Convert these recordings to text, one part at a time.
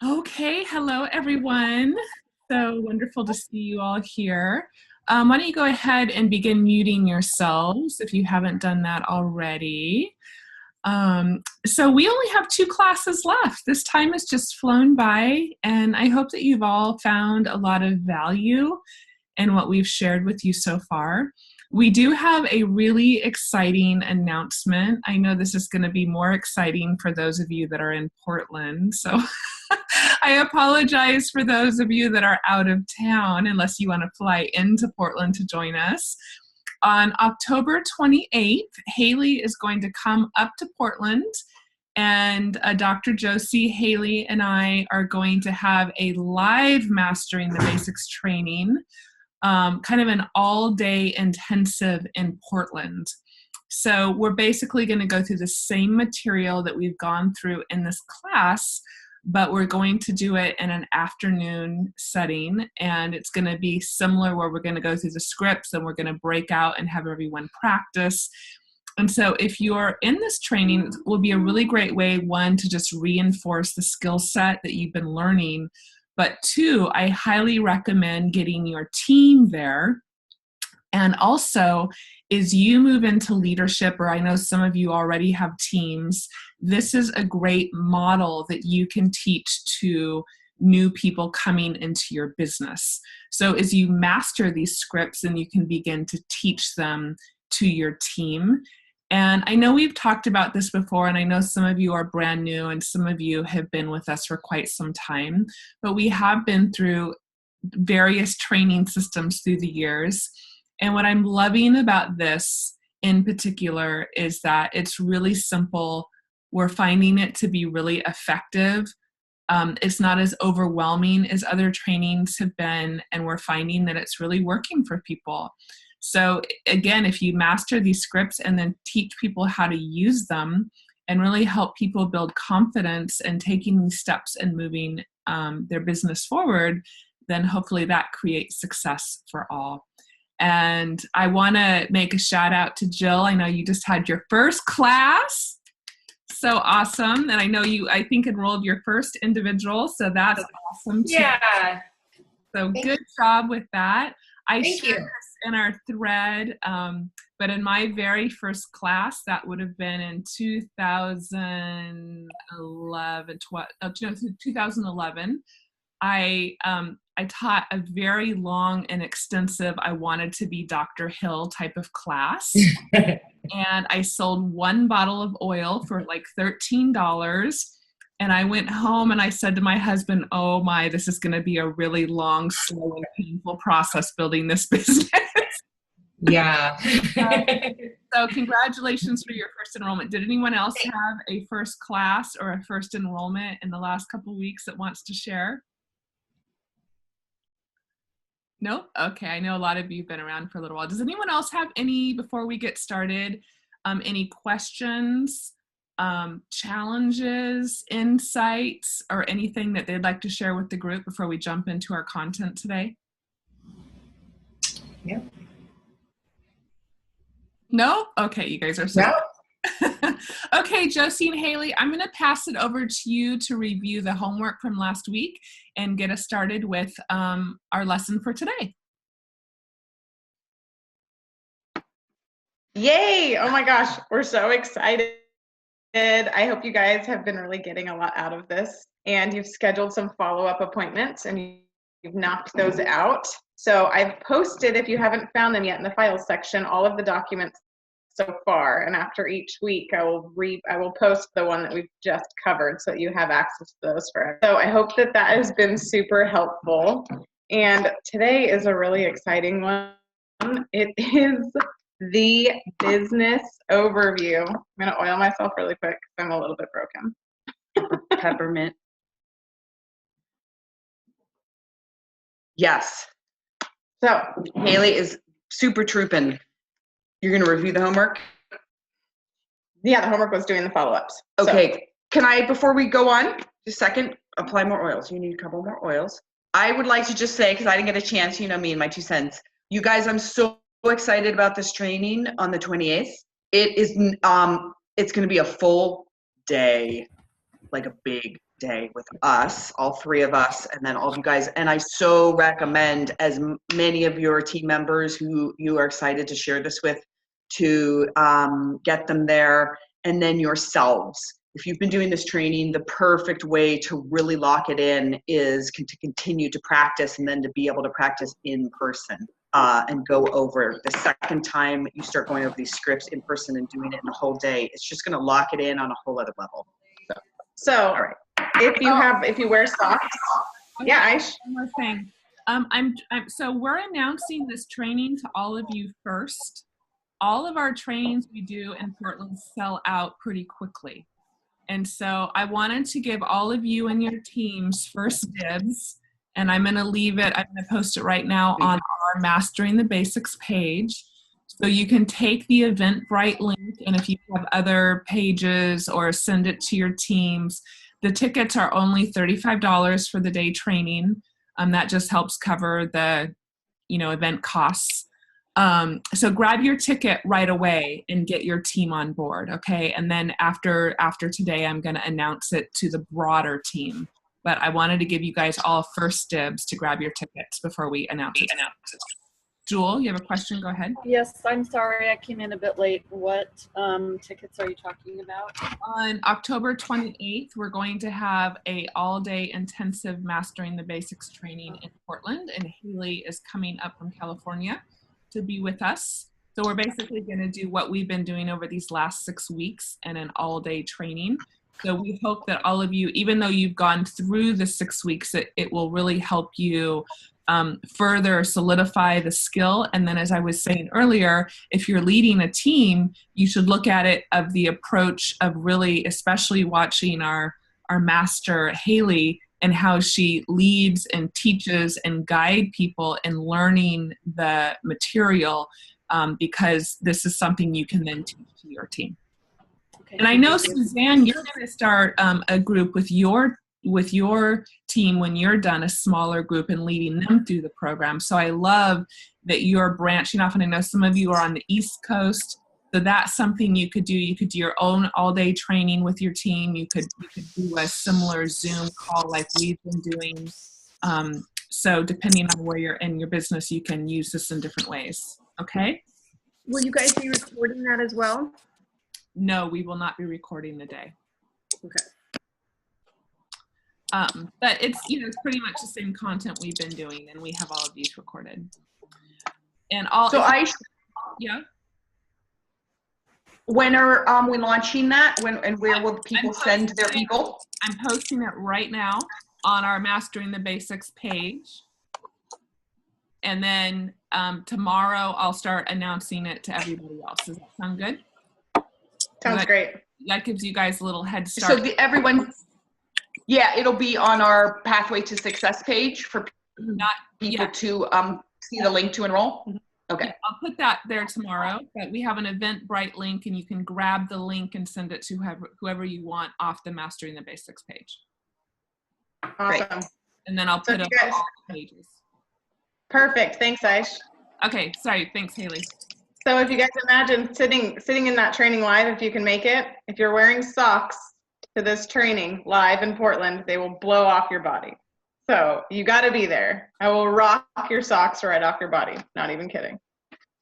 Okay, hello everyone. So wonderful to see you all here. Why don't you go ahead and begin muting yourselves if you haven't done that already. So we only have two classes left. This time has just flown by, and I hope that you've all found a lot of value in what we've shared with you so far. We do have a really exciting announcement. I know this is going to be more exciting for those of you that are in Portland. So I apologize for those of you that are out of town, unless you want to fly into Portland to join us. On October 28th, Haley is going to come up to Portland, and Dr. Josie, Haley, and I are going to have a live Mastering the Basics training, kind of an all-day intensive in Portland. So we're basically going to go through the same material that we've gone through in this class, but we're going to do it in an afternoon setting, and it's going to be similar where we're going to go through the scripts and we're going to break out and have everyone practice. And so if you're in this training, it will be a really great way, one, to just reinforce the skill set that you've been learning, but two, I highly recommend getting your team there. And also, as you move into leadership, or I know some of you already have teams, this is a great model that you can teach to new people coming into your business. So as you master these scripts, then you can begin to teach them to your team. And I know we've talked about this before, and I know some of you are brand new and some of you have been with us for quite some time, but we have been through various training systems through the years. And what I'm loving about this in particular is that it's really simple. We're finding it to be really effective. It's not as overwhelming as other trainings have been, and we're finding that it's really working for people. So again, if you master these scripts and then teach people how to use them and really help people build confidence in taking these steps and moving their business forward, then hopefully that creates success for all. And I want to make a shout out to Jill. I know you just had your first class. So awesome. And I know you, I think, enrolled your first individual. So that's awesome too. Yeah. So good job with that. I Thank shared you. this in our thread, but in my very first class, that would have been in 2011, I taught a very long and extensive, I wanted to be Dr. Hill type of class. And I sold one bottle of oil for like $13. And I went home and I said to my husband, oh my, this is going to be a really long, slow, and painful process building this business. Yeah. So congratulations for your first enrollment. Did anyone else have a first class or a first enrollment in the last couple of weeks that wants to share? No? Okay, I know a lot of you have been around for a little while. Does anyone else have any, before we get started, any questions, challenges, insights, or anything that they'd like to share with the group before we jump into our content today? Yep. No? Okay, you guys are so Okay, Josie and Haley, I'm going to pass it over to you to review the homework from last week and get us started with our lesson for today. Yay! Oh my gosh, we're so excited. I hope you guys have been really getting a lot out of this, and you've scheduled some follow-up appointments and you've knocked those out. So I've posted, if you haven't found them yet, in the files section, all of the documents so far, and after each week I will post the one that we've just covered so that you have access to those forever. So I hope that has been super helpful, and today is a really exciting one. It is the business overview. I'm going to oil myself really quick because I'm a little bit broken. Peppermint. Yes. So Haley is super trooping. You're going to review the homework? Yeah, the homework was doing the follow-ups. Okay. So, can I, before we go on, just a second, apply more oils. You need a couple more oils. I would like to just say, because I didn't get a chance, you know me and my 2 cents. You guys, I'm so excited about this training on the 28th. It is, it's going to be a full day, like a big day with us, all three of us, and then all of you guys. And I so recommend as many of your team members who you are excited to share this with to get them there, and then yourselves. If you've been doing this training, the perfect way to really lock it in is to continue to practice, and then to be able to practice in person and go over. The second time you start going over these scripts in person and doing it in a whole day, it's just going to lock it in on a whole other level. So All right. if you wear socks, Okay, yeah, Aish. one more thing. So we're announcing this training to all of you first. All of our trainings we do in Portland sell out pretty quickly. And so I wanted to give all of you and your teams first dibs, and I'm going to post it right now on our Mastering the Basics page. So you can take the Eventbrite link, and if you have other pages, or send it to your teams. The tickets are only $35 for the day training. That just helps cover the, event costs. So grab your ticket right away and get your team on board, okay? And then after today, I'm going to announce it to the broader team. But I wanted to give you guys all first dibs to grab your tickets before we announce it. Jewel, you have a question? Go ahead. Yes, I'm sorry, I came in a bit late. What tickets are you talking about? On October 28th, we're going to have a all-day intensive Mastering the Basics training in Portland, and Haley is coming up from California to be with us. So we're basically going to do what we've been doing over these last 6 weeks in an all-day training. So we hope that all of you, even though you've gone through the 6 weeks, it will really help you further solidify the skill. And then, as I was saying earlier, if you're leading a team, you should look at it of the approach of really, especially watching our master Haley and how she leads and teaches and guide people in learning the material, because this is something you can then teach to your team. Okay, and I know, Suzanne, you're going to start a group with your team when you're done, a smaller group, and leading them through the program. So I love that you're branching off, and I know some of you are on the East Coast, so that's something you could do. You could do your own all-day training with your team. You could do a similar Zoom call like we've been doing. So depending on where you're in your business, you can use this in different ways. Okay? Will you guys be recording that as well? No, we will not be recording the day. Okay. But it's, it's pretty much the same content we've been doing, and we have all of these recorded. And yeah. When are we launching that? And where will people send their people? I'm posting it right now on our Mastering the Basics page. And then tomorrow I'll start announcing it to everybody else. Does that sound good? Sounds great. That gives you guys a little head start. So yeah, it'll be on our Pathway to Success page for people to see the link to enroll. Okay. I'll put that there tomorrow, but we have an Eventbrite link, and you can grab the link and send it to whoever you want off the Mastering the Basics page. Awesome. Great. And then I'll put up all the pages. Perfect. Thanks, Aish. Okay. Sorry. Thanks, Haley. So if you guys imagine sitting in that training live, if you can make it, if you're wearing socks to this training live in Portland, they will blow off your body. So you got to be there. I will rock your socks right off your body. Not even kidding.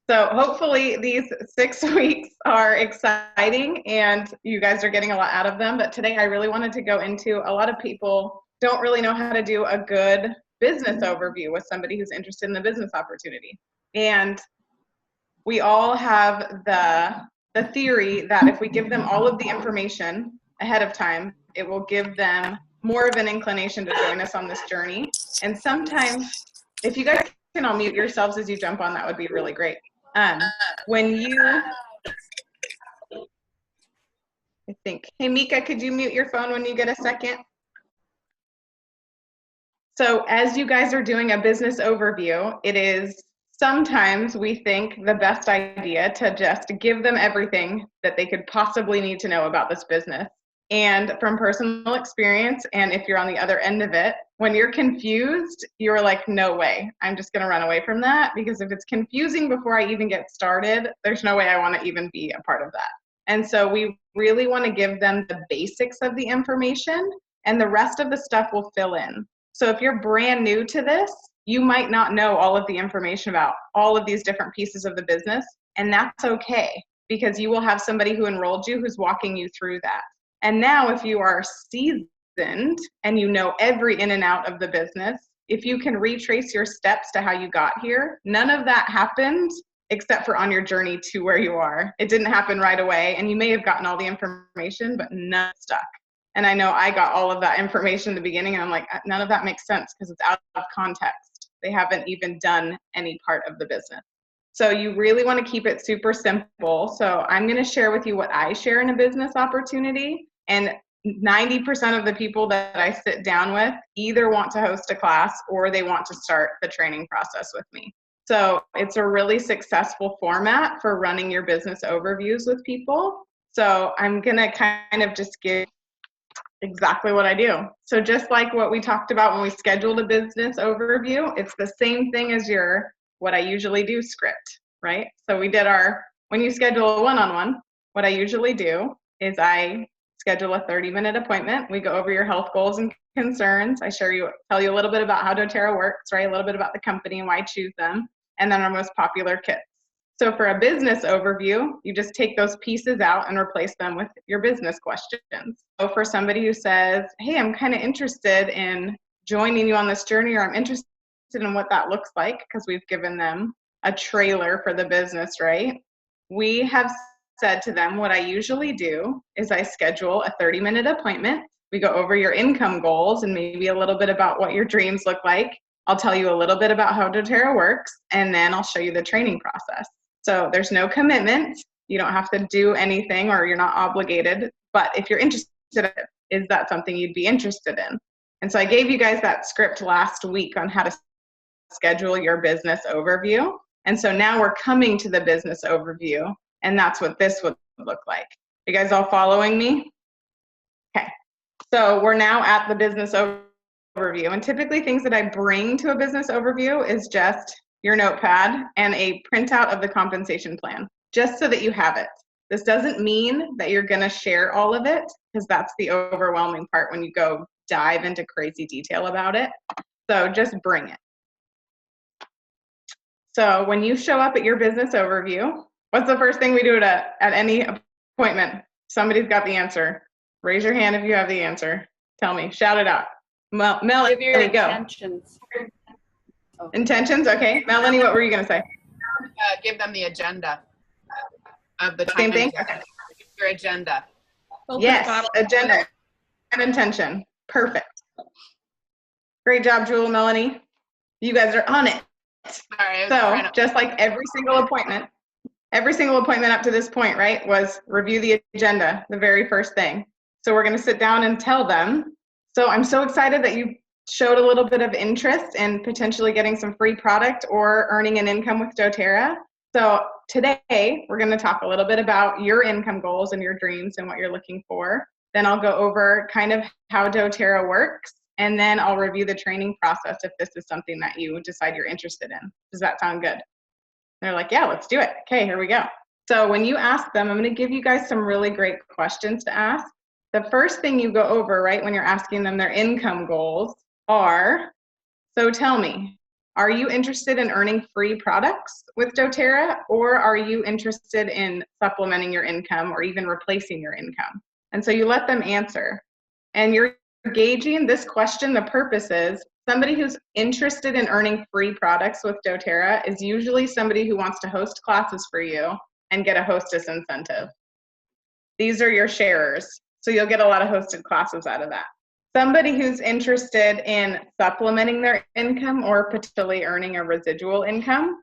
So hopefully these 6 weeks are exciting and you guys are getting a lot out of them. But today I really wanted to go into, a lot of people don't really know how to do a good business overview with somebody who's interested in the business opportunity. And we all have the theory that if we give them all of the information ahead of time, it will give them more of an inclination to join us on this journey. And sometimes, if you guys can all mute yourselves as you jump on, that would be really great. Hey Mika, could you mute your phone when you get a second? So as you guys are doing a business overview, it is sometimes we think the best idea to just give them everything that they could possibly need to know about this business. And from personal experience, and if you're on the other end of it, when you're confused, you're like, no way, I'm just going to run away from that, because if it's confusing before I even get started, there's no way I want to even be a part of that. And so we really want to give them the basics of the information and the rest of the stuff will fill in. So if you're brand new to this, you might not know all of the information about all of these different pieces of the business, and that's okay, because you will have somebody who enrolled you who's walking you through that. And now if you are seasoned and you know every in and out of the business, if you can retrace your steps to how you got here, none of that happened except for on your journey to where you are. It didn't happen right away, and you may have gotten all the information, but none stuck. And I know I got all of that information in the beginning, and I'm like, none of that makes sense because it's out of context. They haven't even done any part of the business. So you really want to keep it super simple. So I'm going to share with you what I share in a business opportunity. And 90% of the people that I sit down with either want to host a class or they want to start the training process with me. So it's a really successful format for running your business overviews with people. So I'm going to kind of just give exactly what I do. So just like what we talked about when we scheduled a business overview, it's the same thing as your what I usually do script, right? So we did when you schedule a one-on-one, what I usually do is I schedule a 30-minute appointment. We go over your health goals and concerns. I tell you a little bit about how doTERRA works, right? A little bit about the company and why I choose them, and then our most popular kits. So for a business overview, you just take those pieces out and replace them with your business questions. So for somebody who says, hey, I'm kind of interested in joining you on this journey, or I'm interested in what that looks like, because we've given them a trailer for the business, right? We have said to them, what I usually do is I schedule a 30-minute appointment. We go over your income goals and maybe a little bit about what your dreams look like. I'll tell you a little bit about how doTERRA works, and then I'll show you the training process. So there's no commitment. You don't have to do anything, or you're not obligated. But if you're interested, is that something you'd be interested in? And so I gave you guys that script last week on how to schedule your business overview. And so now we're coming to the business overview, and that's what this would look like. You guys all following me? Okay. So we're now at the business overview. And typically things that I bring to a business overview is just your notepad and a printout of the compensation plan, just so that you have it. This doesn't mean that you're going to share all of it, because that's the overwhelming part when you go dive into crazy detail about it. So just bring it. So when you show up at your business overview, what's the first thing we do at any appointment? Somebody's got the answer. Raise your hand if you have the answer. Tell me. Shout it out. Melanie, Give your go. intentions. Intentions? Okay. Melanie, what were you going to say? Give them the agenda of the Same thing? Okay. Your agenda. Yes, agenda and intention. Perfect. Great job, Jewel, Melanie. You guys are on it. Sorry, So just like every single appointment up to this point, right, was review the agenda, the very first thing. So we're going to sit down and tell them, so I'm so excited that you showed a little bit of interest in potentially getting some free product or earning an income with doTERRA. So today we're going to talk a little bit about your income goals and your dreams and what you're looking for. Then I'll go over kind of how doTERRA works, and then I'll review the training process if this is something that you decide you're interested in. Does that sound good? They're like, yeah, let's do it. Okay, here we go. So when you ask them, I'm going to give you guys some really great questions to ask. The first thing you go over, right, when you're asking them their income goals are, so tell me, are you interested in earning free products with doTERRA, or are you interested in supplementing your income or even replacing your income? And so you let them answer. And you're gauging this question, the purpose is somebody who's interested in earning free products with doTERRA is usually somebody who wants to host classes for you and get a hostess incentive. These are your sharers. So you'll get a lot of hosted classes out of that. Somebody who's interested in supplementing their income or potentially earning a residual income,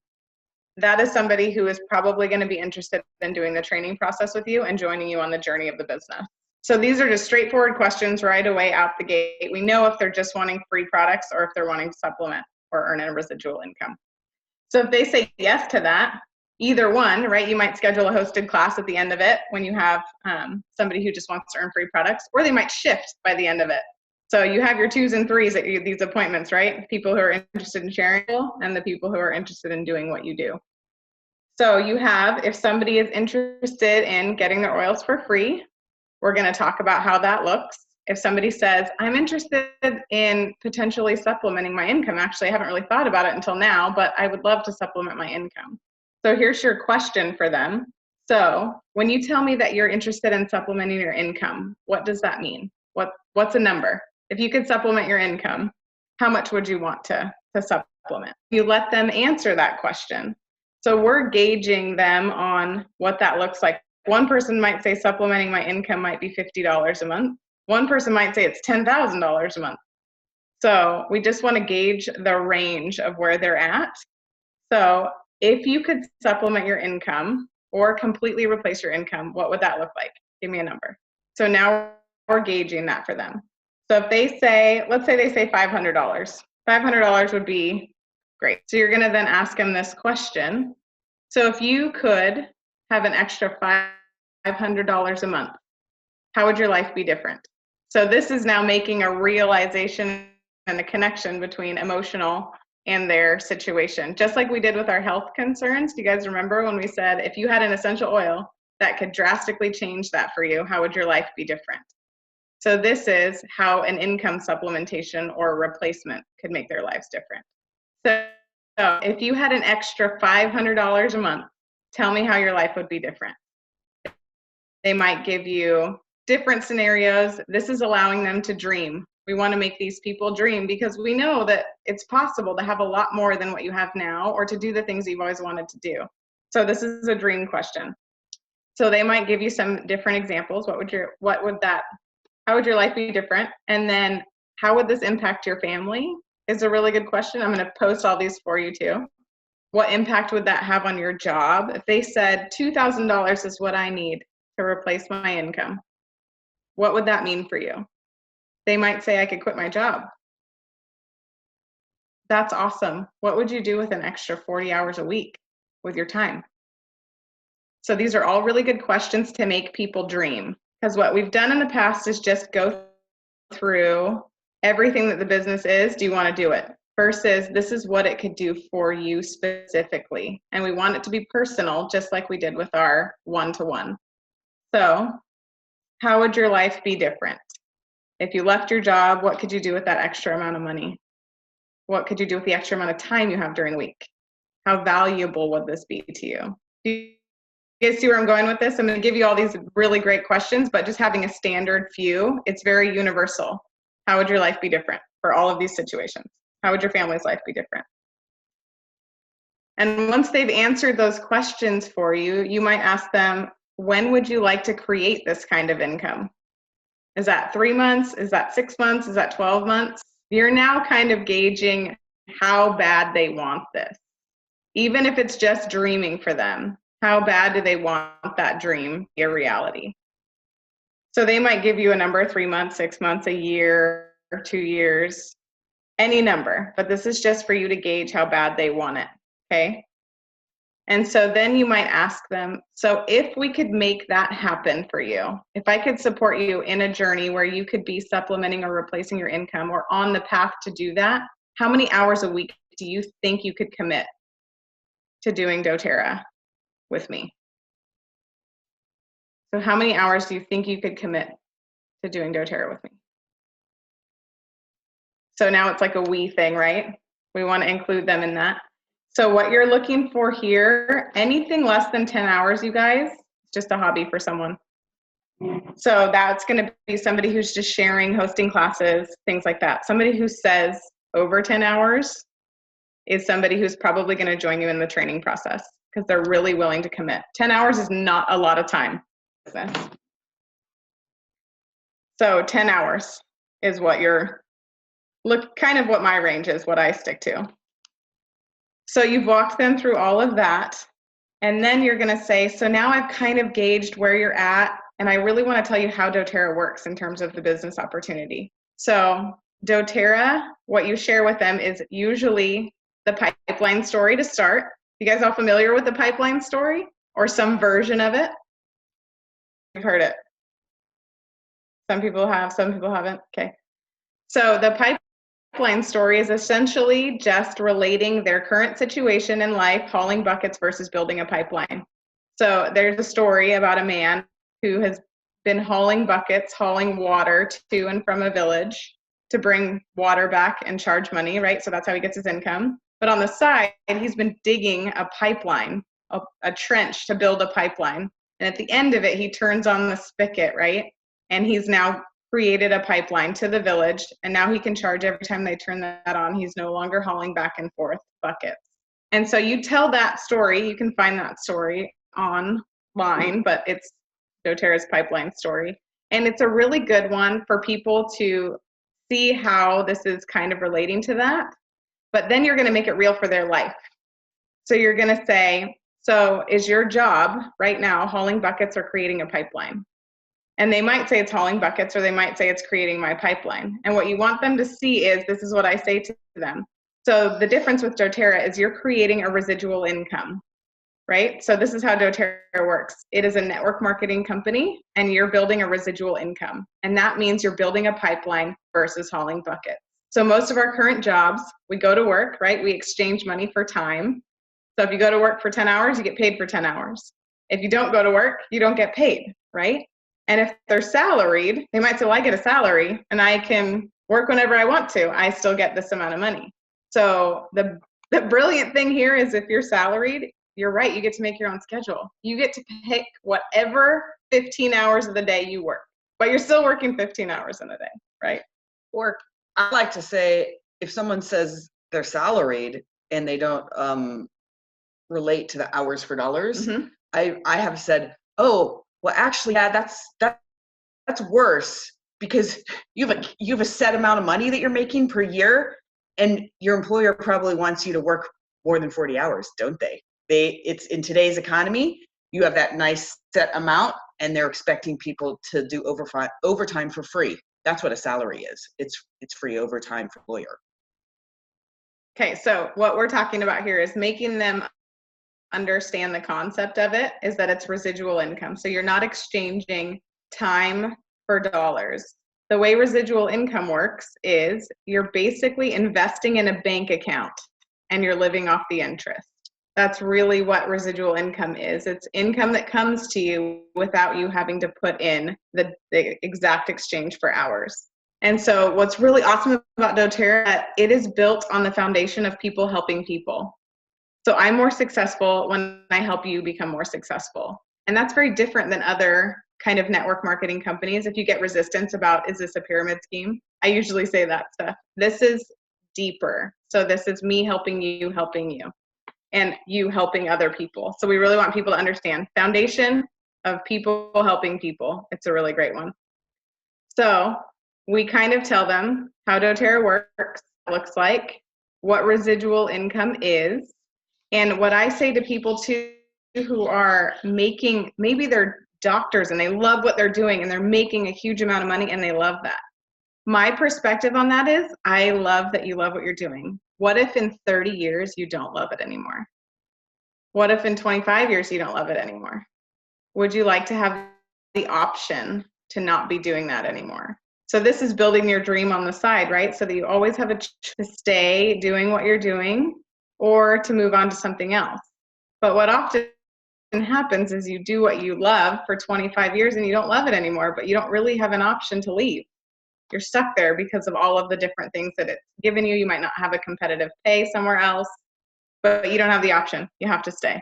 that is somebody who is probably going to be interested in doing the training process with you and joining you on the journey of the business. So these are just straightforward questions right away out the gate. We know if they're just wanting free products or if they're wanting to supplement or earn a residual income. So if they say yes to that, either one, right, you might schedule a hosted class at the end of it when you have somebody who just wants to earn free products, or they might shift by the end of it. So you have your 2s and 3s at these appointments, right? People who are interested in sharing and the people who are interested in doing what you do. So you have, if somebody is interested in getting their oils for free, we're going to talk about how that looks. If somebody says, I'm interested in potentially supplementing my income, actually, I haven't really thought about it until now, but I would love to supplement my income. So here's your question for them. So when you tell me that you're interested in supplementing your income, what does that mean? What's a number? If you could supplement your income, how much would you want to supplement? You let them answer that question. So we're gauging them on what that looks like. One person might say supplementing my income might be $50 a month. One person might say it's $10,000 a month. So we just want to gauge the range of where they're at. So if you could supplement your income or completely replace your income, what would that look like? Give me a number. So now we're gauging that for them. So if they say, let's say they say $500. $500 would be great. So you're going to then ask them this question. So if you could have an extra $500 a month, how would your life be different? So this is now making a realization and a connection between emotional and their situation. Just like we did with our health concerns. Do you guys remember when we said, if you had an essential oil that could drastically change that for you, how would your life be different? So this is how an income supplementation or replacement could make their lives different. So if you had an extra $500 a month, tell me how your life would be different. They might give you different scenarios. This is allowing them to dream. We want to make these people dream because we know that it's possible to have a lot more than what you have now or to do the things you've always wanted to do. So this is a dream question. So they might give you some different examples. How would your life be different? And then how would this impact your family is a really good question. I'm going to post all these for you too. What impact would that have on your job? If they said $2,000 is what I need to replace my income, what would that mean for you? They might say I could quit my job. That's awesome. What would you do with an extra 40 hours a week with your time? So these are all really good questions to make people dream. Because what we've done in the past is just go through everything that the business is. Do you want to do it? Versus this is what it could do for you specifically. And we want it to be personal, just like we did with our one-to-one. So how would your life be different? If you left your job, what could you do with that extra amount of money? What could you do with the extra amount of time you have during the week? How valuable would this be to you? Do you guys see where I'm going with this? I'm going to give you all these really great questions, but just having a standard few, it's very universal. How would your life be different for all of these situations? How would your family's life be different? And once they've answered those questions for you, you might ask them, when would you like to create this kind of income? Is that 3 months? Is that 6 months? Is that 12 months? You're now kind of gauging how bad they want this. Even if it's just dreaming for them, how bad do they want that dream to be a reality? So they might give you a number, 3 months, 6 months, a year, or 2 years, any number, but this is just for you to gauge how bad they want it, okay? And so then you might ask them, so if we could make that happen for you, if I could support you in a journey where you could be supplementing or replacing your income or on the path to do that, how many hours a week do you think you could commit to doing doTERRA with me? So how many hours do you think you could commit to doing doTERRA with me? So now it's like a we thing, right? We want to include them in that. So what you're looking for here, anything less than 10 hours, you guys, just a hobby for someone. So that's going to be somebody who's just sharing, hosting classes, things like that. Somebody who says over 10 hours is somebody who's probably going to join you in the training process because they're really willing to commit. 10 hours is not a lot of time. So 10 hours is what kind of what my range is, what I stick to. So you've walked them through all of that, and then you're going to say, so now I've kind of gauged where you're at, and I really want to tell you how doTERRA works in terms of the business opportunity. So doTERRA, what you share with them is usually the pipeline story to start. You guys all familiar with the pipeline story or some version of it? You've heard it. Some people have, some people haven't. Okay. So the pipeline story is essentially just relating their current situation in life, hauling buckets versus building a pipeline. So there's a story about a man who has been hauling buckets, hauling water to and from a village to bring water back and charge money, right? So that's how he gets his income. But on the side, he's been digging a pipeline, a trench to build a pipeline. And at the end of it, he turns on the spigot, right? And he's now created a pipeline to the village. And now he can charge every time they turn that on. He's no longer hauling back and forth buckets. And so you tell that story. You can find that story online, but it's doTERRA's pipeline story. And it's a really good one for people to see how this is kind of relating to that. But then you're going to make it real for their life. So you're going to say, so is your job right now hauling buckets or creating a pipeline? And they might say it's hauling buckets, or they might say it's creating my pipeline. And what you want them to see is, this is what I say to them. So the difference with doTERRA is you're creating a residual income, right? So this is how doTERRA works. It is a network marketing company, and you're building a residual income. And that means you're building a pipeline versus hauling buckets. So most of our current jobs, we go to work, right? We exchange money for time. So if you go to work for 10 hours, you get paid for 10 hours. If you don't go to work, you don't get paid, right? And if they're salaried, they might say, well, I get a salary and I can work whenever I want to. I still get this amount of money. So the brilliant thing here is, if you're salaried, you're right, you get to make your own schedule. You get to pick whatever 15 hours of the day you work, but you're still working 15 hours in a day, right? Or I like to say, if someone says they're salaried and they don't relate to the hours for dollars, I have said, oh, well, actually, yeah, that's worse, because you have a set amount of money that you're making per year, and your employer probably wants you to work more than 40 hours, don't they? It's in today's economy, you have that nice set amount, and they're expecting people to do overtime for free. That's what a salary is. It's free overtime for employer. Okay, so what we're talking about here is making them understand the concept of it, is that it's residual income. So you're not exchanging time for dollars. The way residual income works is you're basically investing in a bank account and you're living off the interest. That's really what residual income is. It's income that comes to you without you having to put in the exact exchange for hours. And so what's really awesome about doTERRA, it is built on the foundation of people helping people. So I'm more successful when I help you become more successful. And that's very different than other kind of network marketing companies. If you get resistance about, is this a pyramid scheme? I usually say that stuff. This is deeper. So this is me helping you, and you helping other people. So we really want people to understand foundation of people helping people. It's a really great one. So we kind of tell them how doTERRA works, looks like, what residual income is. And what I say to people too, who are making, maybe they're doctors and they love what they're doing and they're making a huge amount of money and they love that. My perspective on that is, I love that you love what you're doing. What if in 30 years you don't love it anymore? What if in 25 years you don't love it anymore? Would you like to have the option to not be doing that anymore? So this is building your dream on the side, right? So that you always have a choice to stay doing what you're doing or to move on to something else. But what often happens is you do what you love for 25 years and you don't love it anymore, but you don't really have an option to leave. You're stuck there because of all of the different things that it's given you. You might not have a competitive pay somewhere else, but you don't have the option. You have to stay.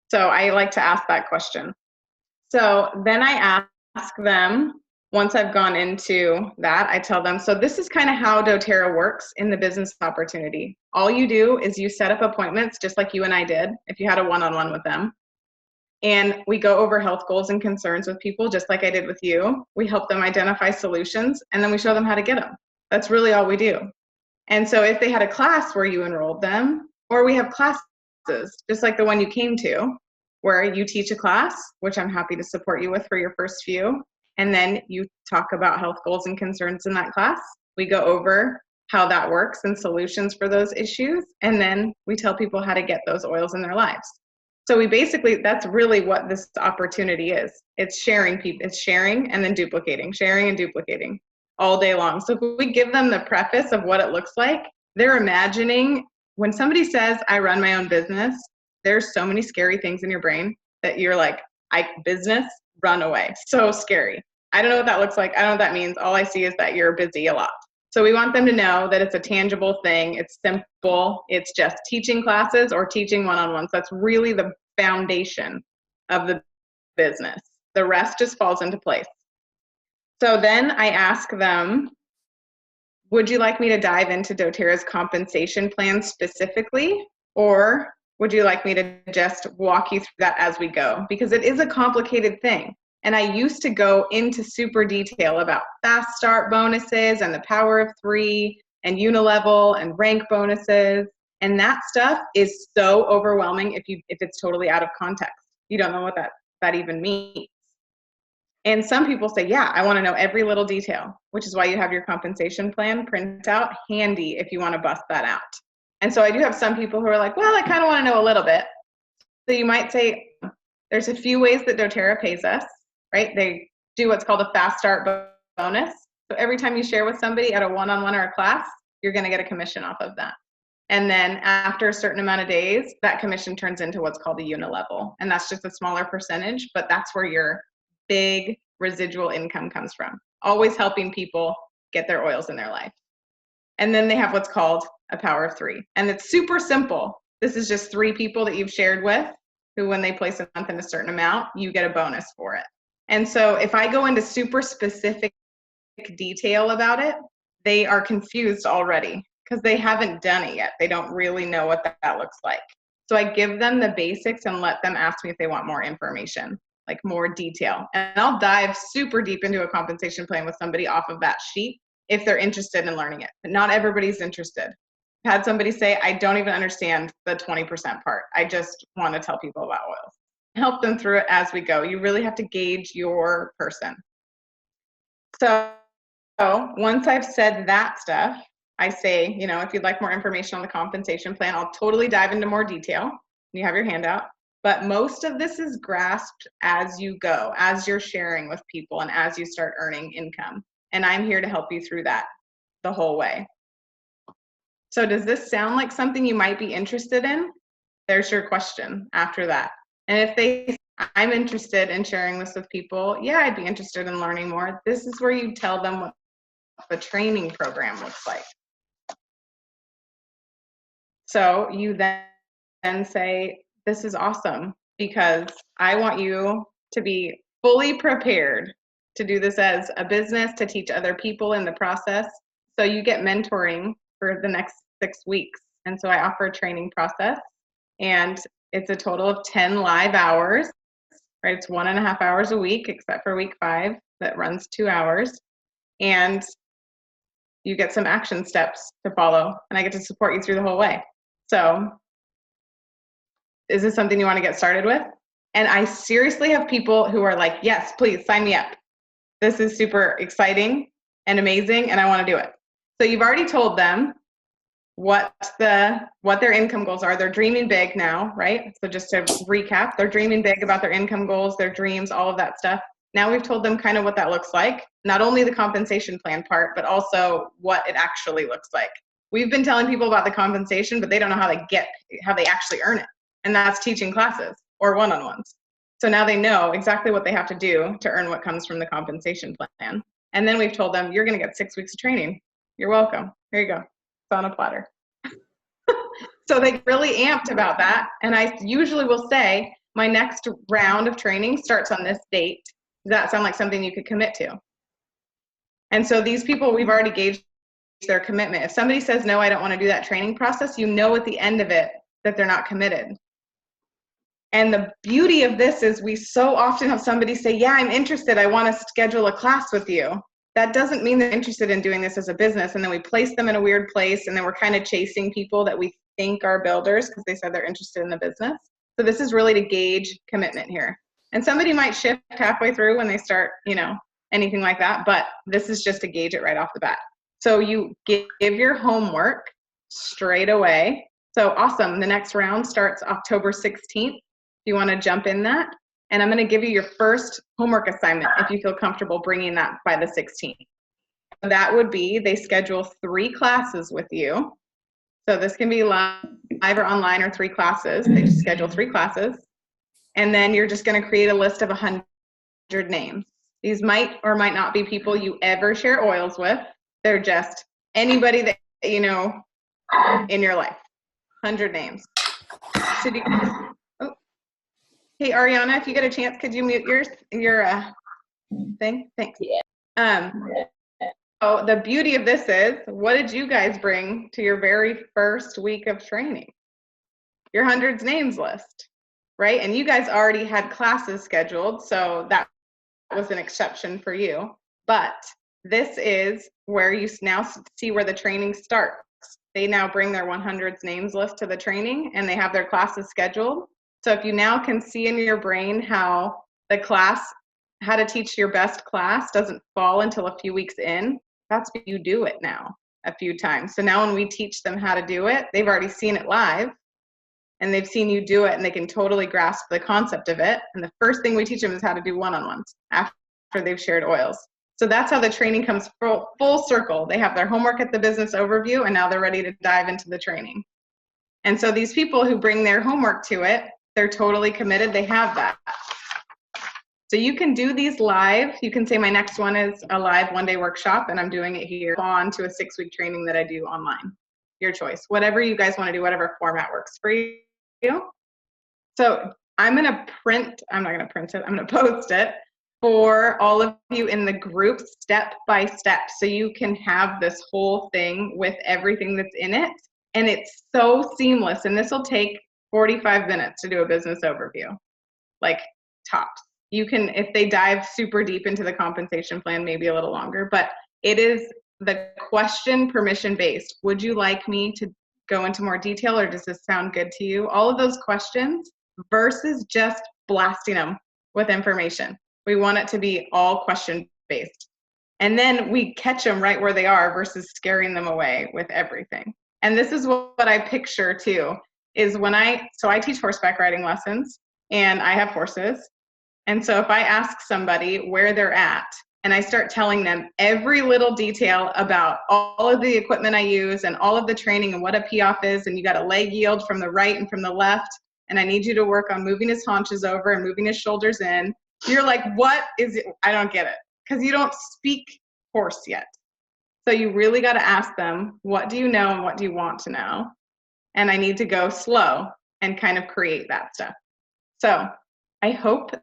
So I like to ask that question. So then I ask them, once I've gone into that, I tell them, so this is kind of how doTERRA works in the business opportunity. All you do is you set up appointments just like you and I did, if you had a one-on-one with them. And we go over health goals and concerns with people, just like I did with you. We help them identify solutions, and then we show them how to get them. That's really all we do. And so if they had a class where you enrolled them, or we have classes, just like the one you came to, where you teach a class, which I'm happy to support you with for your first few, and then you talk about health goals and concerns in that class. We go over how that works and solutions for those issues, and then we tell people how to get those oils in their lives. So we basically, that's really what this opportunity is. It's sharing people, it's sharing and then duplicating, sharing and duplicating all day long. So if we give them the preface of what it looks like, they're imagining, when somebody says, I run my own business, there's so many scary things in your brain that you're like, business, run away. So scary. I don't know what that looks like. I don't know what that means. All I see is that you're busy a lot. So we want them to know that it's a tangible thing. It's simple. It's just teaching classes or teaching one-on-ones. That's really the foundation of the business. The rest just falls into place. So then I ask them, would you like me to dive into doTERRA's compensation plan specifically, or would you like me to just walk you through that as we go? Because it is a complicated thing. And I used to go into super detail about fast start bonuses and the power of 3 and unilevel and rank bonuses. And that stuff is so overwhelming if it's totally out of context. You don't know what that even means. And some people say, yeah, I want to know every little detail, which is why you have your compensation plan printout handy if you want to bust that out. And so I do have some people who are like, well, I kind of want to know a little bit. So you might say, there's a few ways that doTERRA pays us, right? They do what's called a fast start bonus. So every time you share with somebody at a one-on-one or a class, you're going to get a commission off of that. And then after a certain amount of days, that commission turns into what's called a unilevel. And that's just a smaller percentage, but that's where your big residual income comes from. Always helping people get their oils in their life. And then they have what's called a power of 3. And it's super simple. This is just 3 people that you've shared with who, when they place a month in a certain amount, you get a bonus for it. And so if I go into super specific detail about it, they are confused already because they haven't done it yet. They don't really know what that looks like. So I give them the basics and let them ask me if they want more information, like more detail. And I'll dive super deep into a compensation plan with somebody off of that sheet if they're interested in learning it. But not everybody's interested. I've had somebody say, I don't even understand the 20% part. I just want to tell people about oils. Help them through it as we go. You really have to gauge your person. So once I've said that stuff, I say, if you'd like more information on the compensation plan, I'll totally dive into more detail. You have your handout. But most of this is grasped as you go, as you're sharing with people and as you start earning income. And I'm here to help you through that the whole way. So does this sound like something you might be interested in? There's your question after that. And if they say, I'm interested in sharing this with people, yeah, I'd be interested in learning more. This is where you tell them what the training program looks like. So you then say, this is awesome because I want you to be fully prepared to do this as a business, to teach other people in the process. So you get mentoring for the next 6 weeks. And so I offer a training process, and it's a total of 10 live hours, right? It's 1.5 hours a week, except for week 5 that runs 2 hours. And you get some action steps to follow, and I get to support you through the whole way. So is this something you want to get started with? And I seriously have people who are like, yes, please sign me up. This is super exciting and amazing, and I want to do it. So you've already told them what their income goals are. They're dreaming big now, right? So just to recap, they're dreaming big about their income goals, their dreams, all of that stuff. Now we've told them kind of what that looks like, not only the compensation plan part, but also what it actually looks like. We've been telling people about the compensation, but they don't know how they actually earn it. And that's teaching classes or one-on-ones. So now they know exactly what they have to do to earn what comes from the compensation plan. And then we've told them, you're going to get 6 weeks of training. You're welcome. Here you go. It's on a platter. So they get really amped about that. And I usually will say, my next round of training starts on this date. Does that sound like something you could commit to? And so these people, we've already gauged their commitment. If somebody says, no, I don't want to do that training process, you know at the end of it that they're not committed. And the beauty of this is we so often have somebody say, yeah, I'm interested. I want to schedule a class with you. That doesn't mean they're interested in doing this as a business. And then we place them in a weird place. And then we're kind of chasing people that we think are builders because they said they're interested in the business. So this is really to gauge commitment here. And somebody might shift halfway through when they start, anything like that. But this is just to gauge it right off the bat. So you give your homework straight away. So awesome. The next round starts October 16th. If you want to jump in that. And I'm going to give you your first homework assignment if you feel comfortable bringing that by the 16th. That would be they schedule 3 classes with you. So this can be live or online or 3 classes. They just schedule 3 classes. And then you're just going to create a list of 100 names. These might or might not be people you ever share oils with. They're just anybody that you know in your life. 100 names. So oh. Hey, Ariana, if you get a chance, could you mute your thing? Thanks. Yeah. So the beauty of this is, what did you guys bring to your very first week of training? Your hundreds names list, right? And you guys already had classes scheduled, so that was an exception for you. But this is where you now see where the training starts. They now bring their 100s names list to the training, and they have their classes scheduled. So if you now can see in your brain how the class, how to teach your best class doesn't fall until a few weeks in, that's when you do it now a few times. So now when we teach them how to do it, they've already seen it live, and they've seen you do it, and they can totally grasp the concept of it. And the first thing we teach them is how to do one-on-ones after they've shared oils. So that's how the training comes full circle. They have their homework at the business overview, and now they're ready to dive into the training. And so these people who bring their homework to it, they're totally committed. They have that. So you can do these live. You can say my next one is a live one-day workshop, and I'm doing it here on to a 6-week training that I do online. Your choice. Whatever you guys want to do, whatever format works for you. So I'm not going to print it. I'm going to post it for all of you in the group step by step. So you can have this whole thing with everything that's in it. And it's so seamless. And this will take 45 minutes to do a business overview, like tops. You can, if they dive super deep into the compensation plan, maybe a little longer, but it is the question permission based. Would you like me to go into more detail, or does this sound good to you? All of those questions versus just blasting them with information. We want it to be all question based. And then we catch them right where they are versus scaring them away with everything. And this is what I picture too, is when I teach horseback riding lessons, and I have horses. And so if I ask somebody where they're at, and I start telling them every little detail about all of the equipment I use and all of the training and what a P-off is, and you got a leg yield from the right and from the left, and I need you to work on moving his haunches over and moving his shoulders in, you're like, what is it? I don't get it, because you don't speak horse yet. So you really got to ask them, what do you know and what do you want to know? And I need to go slow and kind of create that stuff. So I hope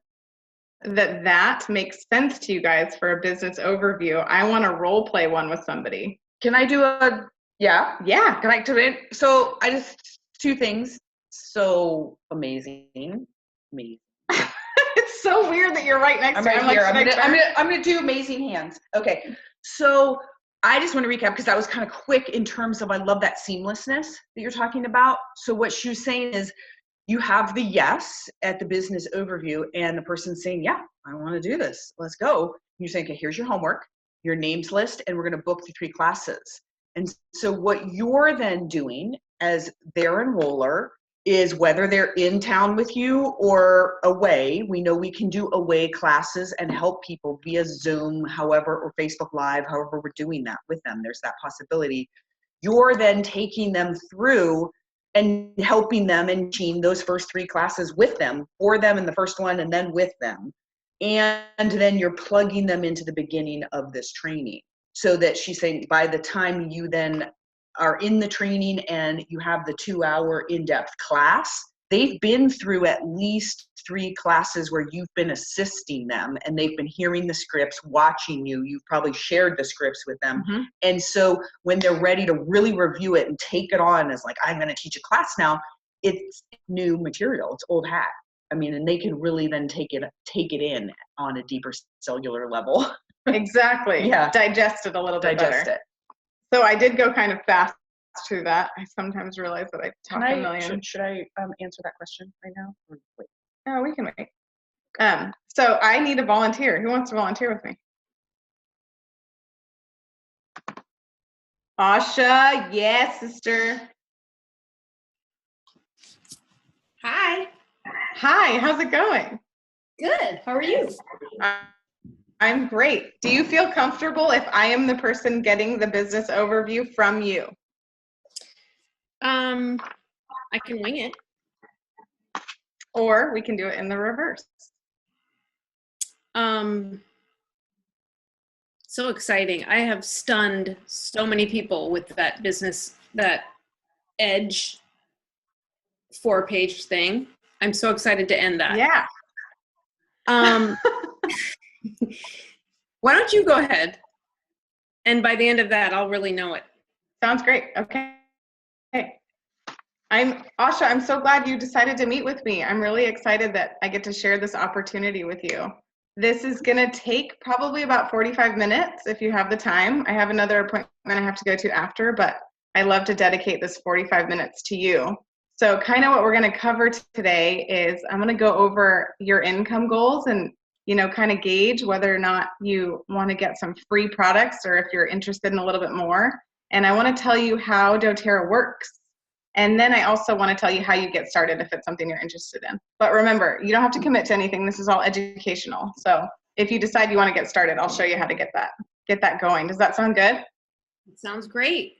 that makes sense to you guys for a business overview. I want to role play one with somebody. Can I do yeah? Yeah. Can I do it? So I just, 2 things. So amazing. It's so weird that you're right next to me. I'm gonna do amazing hands. Okay. So I just want to recap, because that was kind of quick in terms of, I love that seamlessness that you're talking about. So what she was saying is, you have the yes at the business overview, and the person's saying, yeah, I want to do this. Let's go. And you're saying, okay, here's your homework, your names list, and we're going to book the 3 classes. And so what you're then doing as their enroller is, whether they're in town with you or away, we know we can do away classes and help people via Zoom, however, or Facebook Live, however we're doing that with them. There's that possibility. You're then taking them through and helping them and teaching those first 3 classes with them, for them in the first one, and then with them. And then you're plugging them into the beginning of this training, so that she's saying by the time you then are in the training and you have the 2-hour in-depth class, they've been through at least 3 classes where you've been assisting them, and they've been hearing the scripts, watching you. You've probably shared the scripts with them. Mm-hmm. And so when they're ready to really review it and take it on as like, I'm going to teach a class now, it's new material. It's old hat. I mean, and they can really then take it in on a deeper cellular level. Exactly. Yeah. Digest it a little bit better. It. So I did go kind of fast through that. I sometimes realize that I talk a million. Should I answer that question right now? Or wait? No, we can wait. So I need a volunteer. Who wants to volunteer with me? Asha, yes, sister. Hi. Hi, how's it going? Good. How are you? I'm great. Do you feel comfortable if I am the person getting the business overview from you? I can wing it. Or we can do it in the reverse. So exciting. I have stunned so many people with that business, that Edge 4-page thing. I'm so excited to end that. Yeah. Um, why don't you go ahead? And by the end of that, I'll really know it. Sounds great. Okay. Asha, I'm so glad you decided to meet with me. I'm really excited that I get to share this opportunity with you. This is going to take probably about 45 minutes if you have the time. I have another appointment I have to go to after, but I love to dedicate this 45 minutes to you. So kind of what we're going to cover today is I'm going to go over your income goals and, kind of gauge whether or not you want to get some free products or if you're interested in a little bit more. And I want to tell you how doTERRA works. And then I also want to tell you how you get started if it's something you're interested in. But remember, you don't have to commit to anything. This is all educational. So if you decide you want to get started, I'll show you how to get that going. Does that sound good? It sounds great.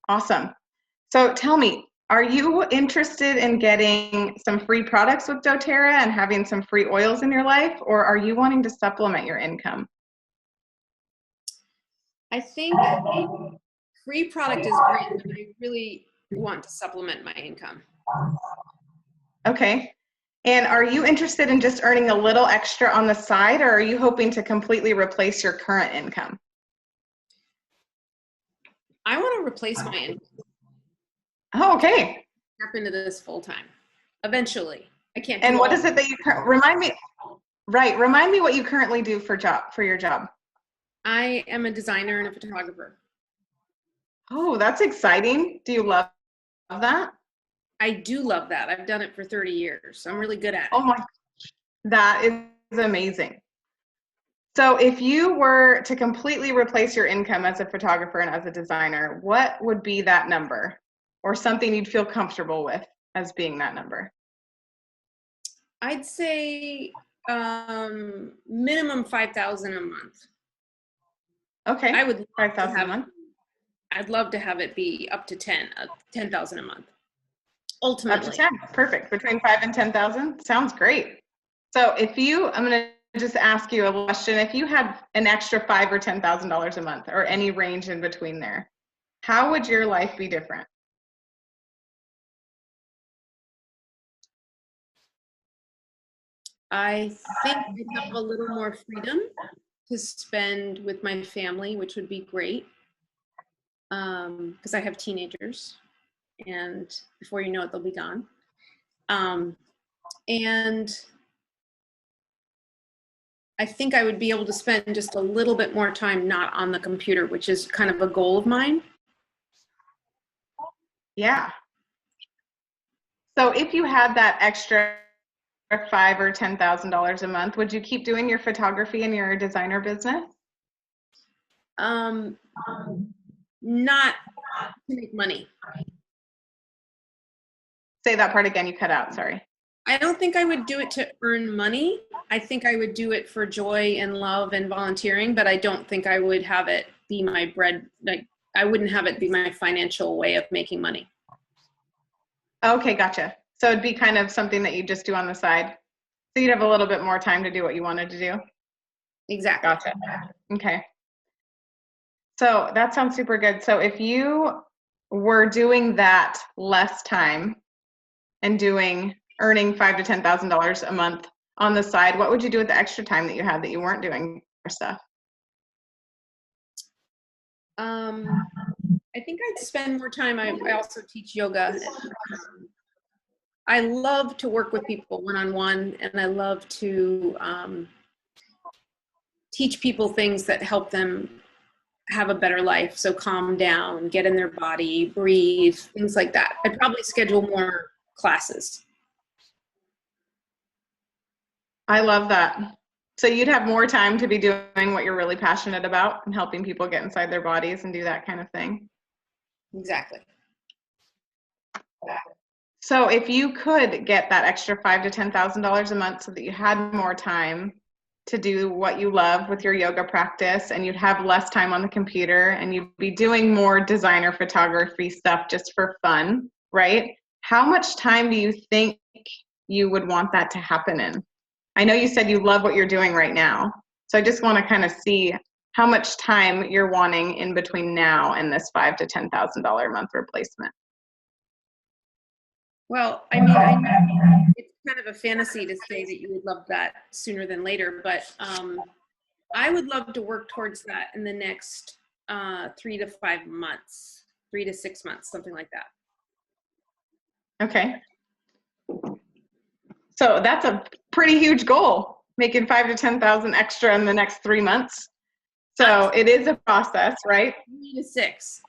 Awesome. So tell me, are you interested in getting some free products with doTERRA and having some free oils in your life, or are you wanting to supplement your income? I think free product is great, but I really want to supplement my income. Okay. And are you interested in just earning a little extra on the side, or are you hoping to completely replace your current income? I want to replace my income. Oh, okay. Step into this full time. Eventually. I can't do And what all- is it that you remind me what you currently do for your job? I am a designer and a photographer. Oh, that's exciting. Do you love that? I do love that. I've done it for 30 years. So I'm really good at it. Oh my, that is amazing. So if you were to completely replace your income as a photographer and as a designer, what would be that number, or something you'd feel comfortable with as being that number? I'd say minimum 5,000 a month. Okay. I would love 5,000 to a month. I'd love to have it be up to 10,000 a month. Up Ultimately. to 10. Perfect. Between 5 and 10,000. Sounds great. So I'm going to just ask you a question. If you had an extra $5,000 or $10,000 a month, or any range in between there, how would your life be different? I think I have a little more freedom to spend with my family, which would be great. Because I have teenagers, and before you know it, they'll be gone. And I think I would be able to spend just a little bit more time not on the computer, which is kind of a goal of mine. Yeah. So if you had that extra $5,000 or $10,000 a month, would you keep doing your photography and your designer business? Not to make money. Say that part again, you cut out, sorry. I don't think I would do it to earn money. I think I would do it for joy and love and volunteering, but I don't think I would have it be my bread. Like, I wouldn't have it be my financial way of making money. Okay, gotcha. So it'd be kind of something that you just do on the side. So you'd have a little bit more time to do what you wanted to do. Exactly. Gotcha. Okay. So that sounds super good. So if you were doing that less time and earning $5,000 to $10,000 a month on the side, what would you do with the extra time that you had that you weren't doing stuff? I think I'd spend more time. I also teach yoga. I love to work with people one-on-one, and I love to teach people things that help them have a better life. So calm down, get in their body, breathe, things like that. I'd probably schedule more classes. I love that. So you'd have more time to be doing what you're really passionate about and helping people get inside their bodies and do that kind of thing. Exactly. So if you could get that extra $5,000 to $10,000 a month so that you had more time to do what you love with your yoga practice, and you'd have less time on the computer, and you'd be doing more designer photography stuff just for fun, right? How much time do you think you would want that to happen in? I know you said you love what you're doing right now. So I just want to kind of see how much time you're wanting in between now and this $5,000 to $10,000 a month replacement. Well, I mean, I know it's kind of a fantasy to say that you would love that sooner than later, but I would love to work towards that in the next 3 to 5 months, 3 to 6 months, something like that. Okay. So that's a pretty huge goal, making 5,000 to 10,000 extra in the next 3 months. So it is a process, right? 3 to 6.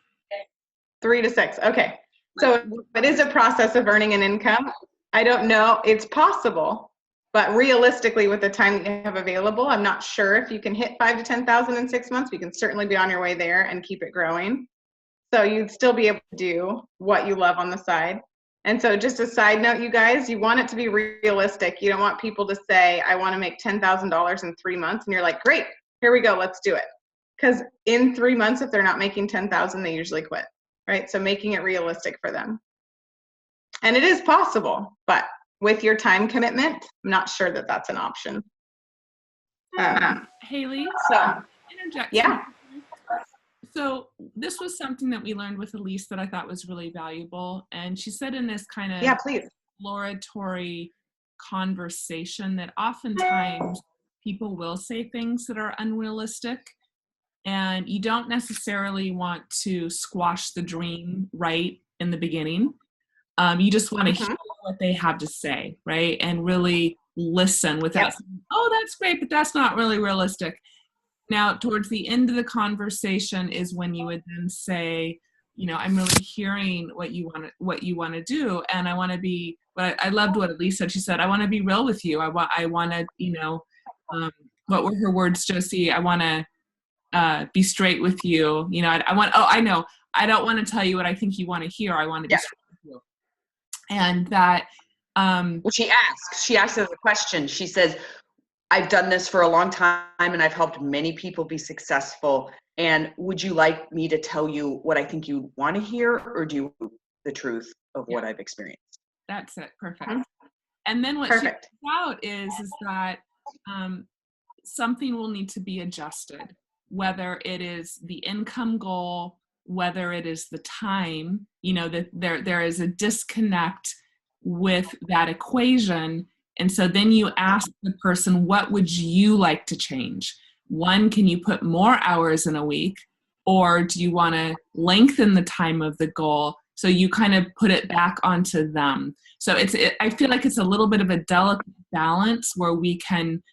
3 to 6. Okay. So it is a process of earning an income. I don't know. It's possible, but realistically, with the time that you have available, I'm not sure if you can hit 5,000 to 10,000 in 6 months. You can certainly be on your way there and keep it growing. So you'd still be able to do what you love on the side. And so just a side note, you guys, you want it to be realistic. You don't want people to say, I want to make $10,000 in 3 months. And you're like, great, here we go, let's do it. Because in 3 months, if they're not making 10,000, they usually quit, right? So making it realistic for them. And it is possible, but with your time commitment, I'm not sure that that's an option. Haley, So, interject. yeah. So this was something that we learned with Elise that I thought was really valuable. And she said in this kind of Yeah, please. exploratory conversation that oftentimes people will say things that are unrealistic. And you don't necessarily want to squash the dream right in the beginning. You just want to hear what they have to say, right? And really listen without saying, oh, that's great, but that's not really realistic. Now, towards the end of the conversation is when you would then say, you know, I'm really hearing what you want to do, and I want to be. But I loved what Elise said. She said, I want to be real with you. I want to, you know, what were her words, Josie? I want to be straight with you. You know, I know. I don't want to tell you what I think you want to hear. I want to be straight with you. And that. Well, she asked as a question. She says, I've done this for a long time and I've helped many people be successful. And would you like me to tell you what I think you want to hear, or do you the truth of what I've experienced? That's it. Perfect. And then what she points out is that something will need to be adjusted, whether it is the income goal, whether it is the time, you know, that there is a disconnect with that equation. And so then you ask the person, what would you like to change? One, can you put more hours in a week? Or do you want to lengthen the time of the goal? So you kind of put it back onto them. So I feel like it's a little bit of a delicate balance where we can,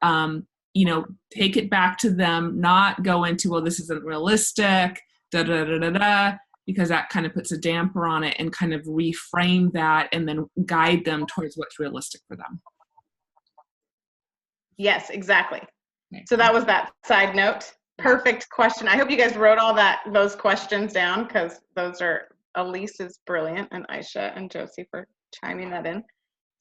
you know, take it back to them, not go into, well, this isn't realistic, because that kind of puts a damper on it, and kind of reframe that and then guide them towards what's realistic for them. Yes, exactly. So that was that side note. Perfect question. I hope you guys wrote all those questions down, because those are, Elise is brilliant, and Aisha and Josie for chiming that in.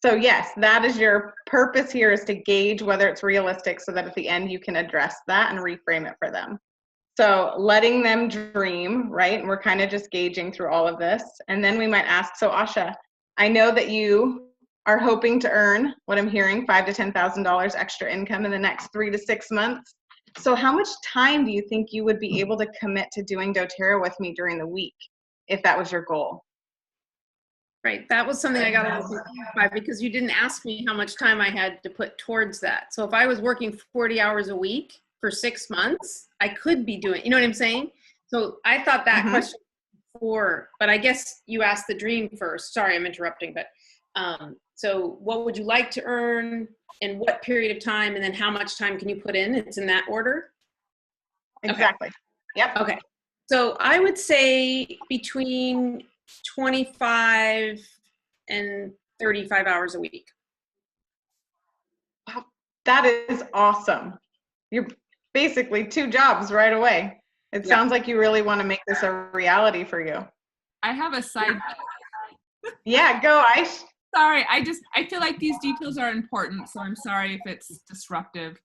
So yes, that is your purpose here, is to gauge whether it's realistic so that at the end you can address that and reframe it for them. So letting them dream, right? And we're kind of just gauging through all of this. And then we might ask, so Asha, I know that you are hoping to earn, what I'm hearing, $5,000 to $10,000 extra income in the next 3 to 6 months. So how much time do you think you would be able to commit to doing doTERRA with me during the week, if that was your goal? Right. That was something I got a little confused by, because you didn't ask me how much time I had to put towards that. So if I was working 40 hours a week for 6 months, I could be doing, you know what I'm saying? So I thought that question before, but I guess you asked the dream first. Sorry, I'm interrupting, but so what would you like to earn in what period of time, and then how much time can you put in? It's in that order? Exactly. Okay. Yep. Okay. So I would say between 25 and 35 hours a week. Wow, that is awesome. You're basically 2 jobs right away. It sounds like you really want to make this a reality for you. I have a side. Yeah, go, Aish. Sorry, I feel like these details are important, so I'm sorry if it's disruptive.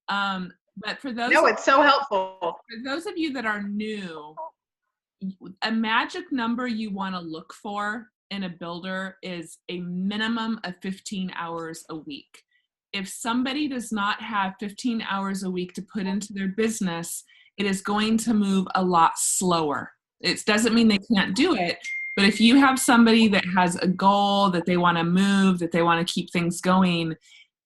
But for those, no, it's so helpful. For those of you that are new, a magic number you want to look for in a builder is a minimum of 15 hours a week. if somebody does not have 15 hours a week to put into their business, it is going to move a lot slower. It doesn't mean they can't do it, but if you have somebody that has a goal that they want to move, that they want to keep things going,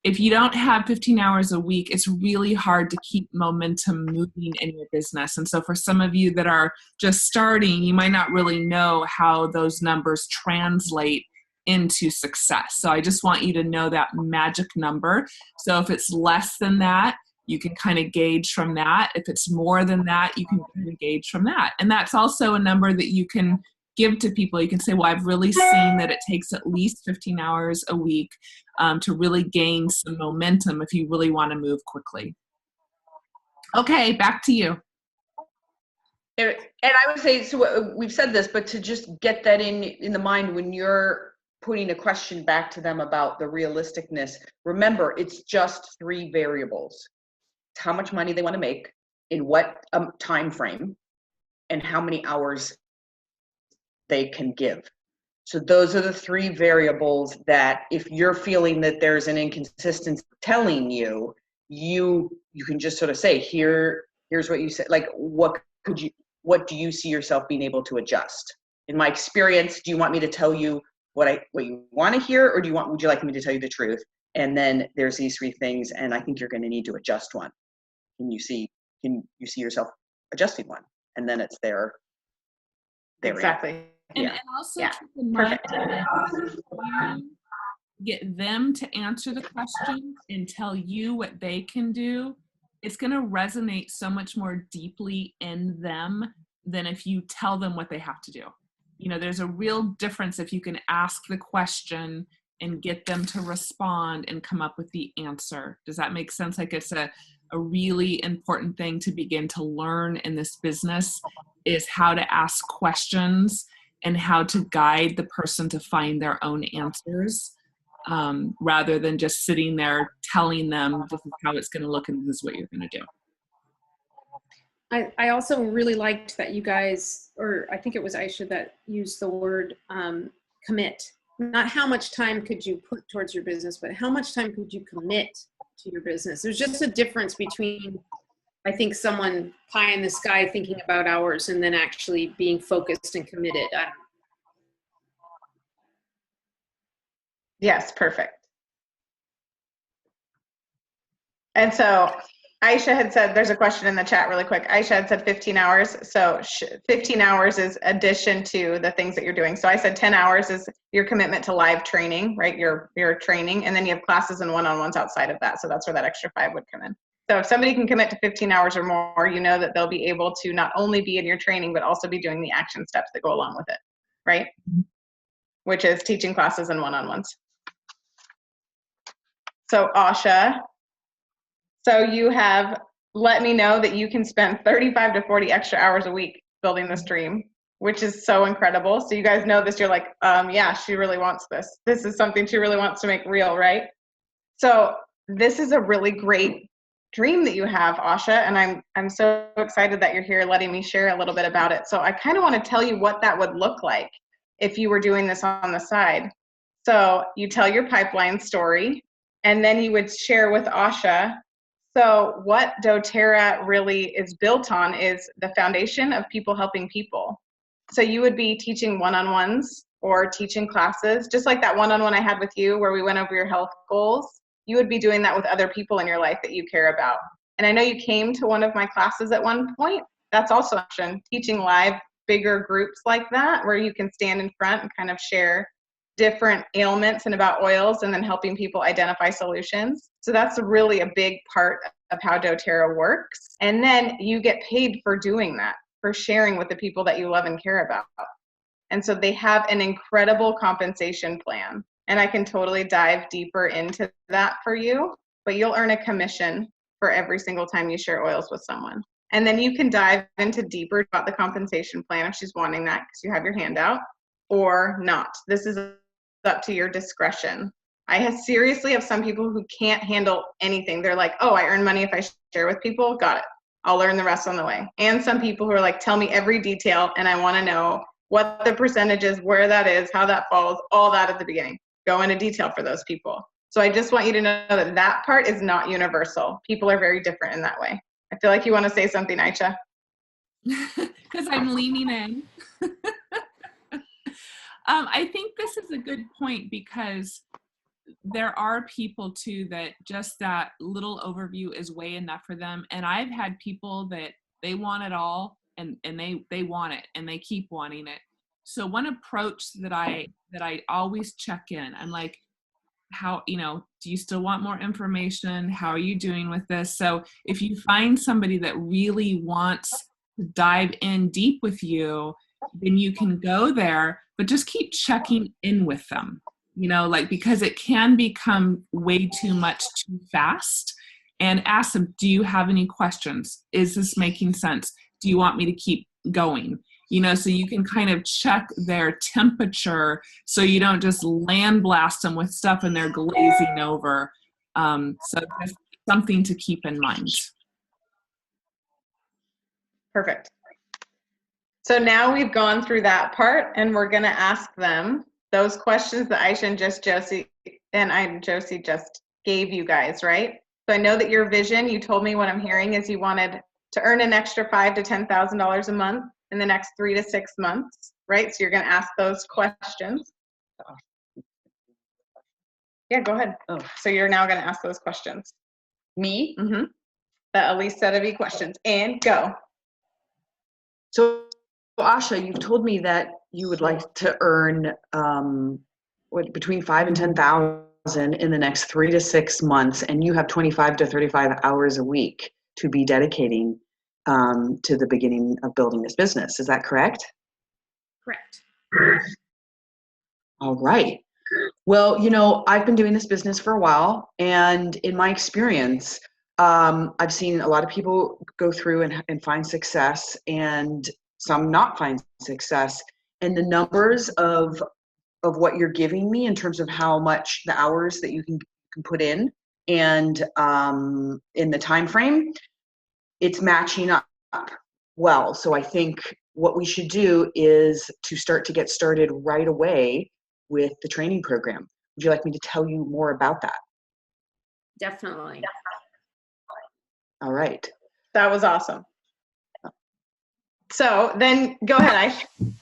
if you don't have 15 hours a week, it's really hard to keep momentum moving in your business. And so for some of you that are just starting, you might not really know how those numbers translate into success. So I just want you to know that magic number. So if it's less than that, you can kind of gauge from that. If it's more than that, you can kind of gauge from that. And that's also a number that you can give to people. You can say, well, I've really seen that it takes at least 15 hours a week to really gain some momentum if you really want to move quickly. Okay, back to you. And I would say, so we've said this, but to just get that in the mind when you're putting a question back to them about the realisticness, remember, it's just 3 variables. It's how much money they want to make, in what time frame, and how many hours they can give. So those are the 3 variables that if you're feeling that there's an inconsistency telling you, you can just sort of say, here's what you said, like, what do you see yourself being able to adjust? In my experience, do you want me to tell you what you want to hear, or would you like me to tell you the truth? And then there's these 3 things, and I think you're going to need to adjust one. Can you see yourself adjusting one? And then it's there. Exactly. And also keep in mind that if you get them to answer the question and tell you what they can do, it's going to resonate so much more deeply in them than if you tell them what they have to do. You know, there's a real difference if you can ask the question and get them to respond and come up with the answer. Does that make sense? Like, it's a really important thing to begin to learn in this business is how to ask questions and how to guide the person to find their own answers, rather than just sitting there telling them this is how it's going to look and this is what you're going to do. I also really liked that you guys, or I think it was Aisha that used the word commit. Not how much time could you put towards your business, but how much time could you commit to your business. There's just a difference between, I think, someone pie in the sky thinking about hours and then actually being focused and committed. Yes, perfect. And so Aisha had said, there's a question in the chat really quick. Aisha had said 15 hours. So 15 hours is addition to the things that you're doing. So I said 10 hours is your commitment to live training, right? Your training. And then you have classes and one-on-ones outside of that. So that's where that extra 5 would come in. So if somebody can commit to 15 hours or more, you know that they'll be able to not only be in your training, but also be doing the action steps that go along with it, right? Which is teaching classes and one-on-ones. So Asha, so you have let me know that you can spend 35 to 40 extra hours a week building this dream, which is so incredible. So you guys know this, you're like, yeah, she really wants this. This is something she really wants to make real, right? So this is a really great dream that you have, Asha, and I'm so excited that you're here letting me share a little bit about it. So I kind of want to tell you what that would look like if you were doing this on the side. So you tell your pipeline story, and then you would share with Asha. So what doTERRA really is built on is the foundation of people helping people. So you would be teaching one-on-ones or teaching classes, just like that one-on-one I had with you where we went over your health goals. You would be doing that with other people in your life that you care about. And I know you came to one of my classes at one point. That's also an option, teaching live bigger groups like that, where you can stand in front and kind of share different ailments and about oils and then helping people identify solutions. So that's really a big part of how doTERRA works. And then you get paid for doing that, for sharing with the people that you love and care about. And so they have an incredible compensation plan. And I can totally dive deeper into that for you, but you'll earn a commission for every single time you share oils with someone. And then you can dive into deeper about the compensation plan if she's wanting that because you have your hand out, or not. This is up to your discretion. I seriously have some people who can't handle anything. They're like, oh, I earn money if I share with people. Got it. I'll learn the rest on the way. And some people who are like, tell me every detail and I want to know what the percentage is, where that is, how that falls, all that at the beginning. Go into detail for those people. So I just want you to know that that part is not universal. People are very different in that way. I feel like you want to say something, Aisha. Because I'm leaning in. I think this is a good point because there are people too that just that little overview is way enough for them. And I've had people that they want it all and they want it and they keep wanting it. So one approach that I always check in, I'm like, how, you know, do you still want more information? How are you doing with this? So if you find somebody that really wants to dive in deep with you, then you can go there, but just keep checking in with them, you know, like, because it can become way too much too fast. And ask them, do you have any questions? Is this making sense? Do you want me to keep going? You know, so you can kind of check their temperature so you don't just land blast them with stuff and they're glazing over. So just something to keep in mind. Perfect. So now we've gone through that part and we're going to ask them those questions that Aisha and Josie just gave you guys, right? So I know that your vision, you told me what I'm hearing is you wanted to earn an extra $5,000 to $10,000 a month in the next 3 to 6 months, right? So you're going to ask those questions. Yeah, go ahead. Oh. So you're now going to ask those questions. Me? Mm-hmm. The Elise set of questions. And go. So, Asha, you've told me that you would like to earn between 5 and 10,000 in the next 3 to 6 months, and you have 25 to 35 hours a week to be dedicating to the beginning of building this business. Is that correct? Correct. All right. Well, you know, I've been doing this business for a while, and in my experience, I've seen a lot of people go through and find success, and some not find success. And the numbers of what you're giving me in terms of how much the hours that you can put in, and in the time frame, it's matching up well. So I think what we should do is to start to get started right away with the training program. Would you like me to tell you more about that? Definitely. All right. That was awesome. So then go ahead, Aish.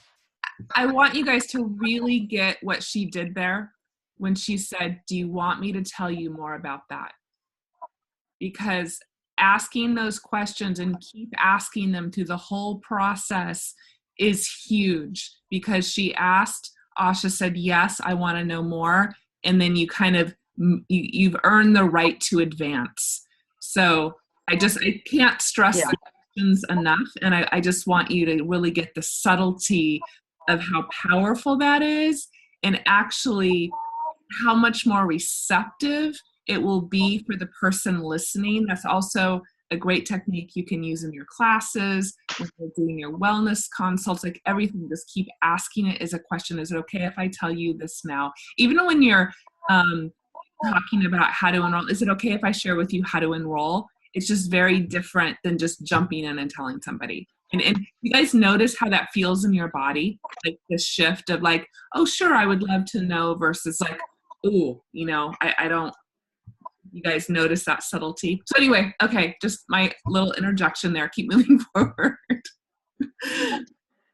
I want you guys to really get what she did there when she said, do you want me to tell you more about that? Because asking those questions and keep asking them through the whole process is huge, because she asked, Asha said, yes, I want to know more. And then you kind of, you've earned the right to advance. So I can't stress the questions enough. And I just want you to really get the subtlety of how powerful that is, and actually how much more receptive it will be for the person listening. That's also a great technique you can use in your classes, when you're doing your wellness consults, like everything. Just keep asking it as a question. Is it okay if I tell you this now? Even when you're talking about how to enroll, is it okay if I share with you how to enroll? It's just very different than just jumping in and telling somebody. And you guys notice how that feels in your body, like the shift of like, oh, sure, I would love to know, versus like, ooh, you know, I don't. You guys notice that subtlety? So anyway, okay, just my little interjection there. Keep moving forward.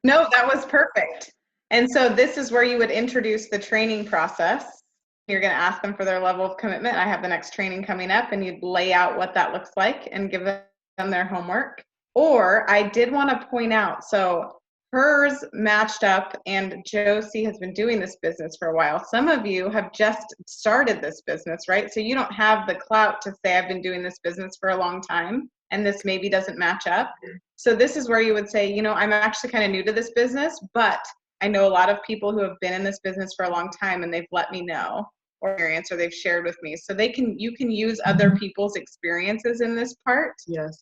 No, that was perfect. And so this is where you would introduce the training process. You're going to ask them for their level of commitment. I have the next training coming up, and you'd lay out what that looks like and give them their homework. Or I did want to point out, so hers matched up, and Josie has been doing this business for a while. Some of you have just started this business, right? So you don't have the clout to say, I've been doing this business for a long time, and this maybe doesn't match up. So this is where you would say, you know, I'm actually kind of new to this business, but I know a lot of people who have been in this business for a long time, and they've let me know, or they've shared with me. So you can use other people's experiences in this part. Yes.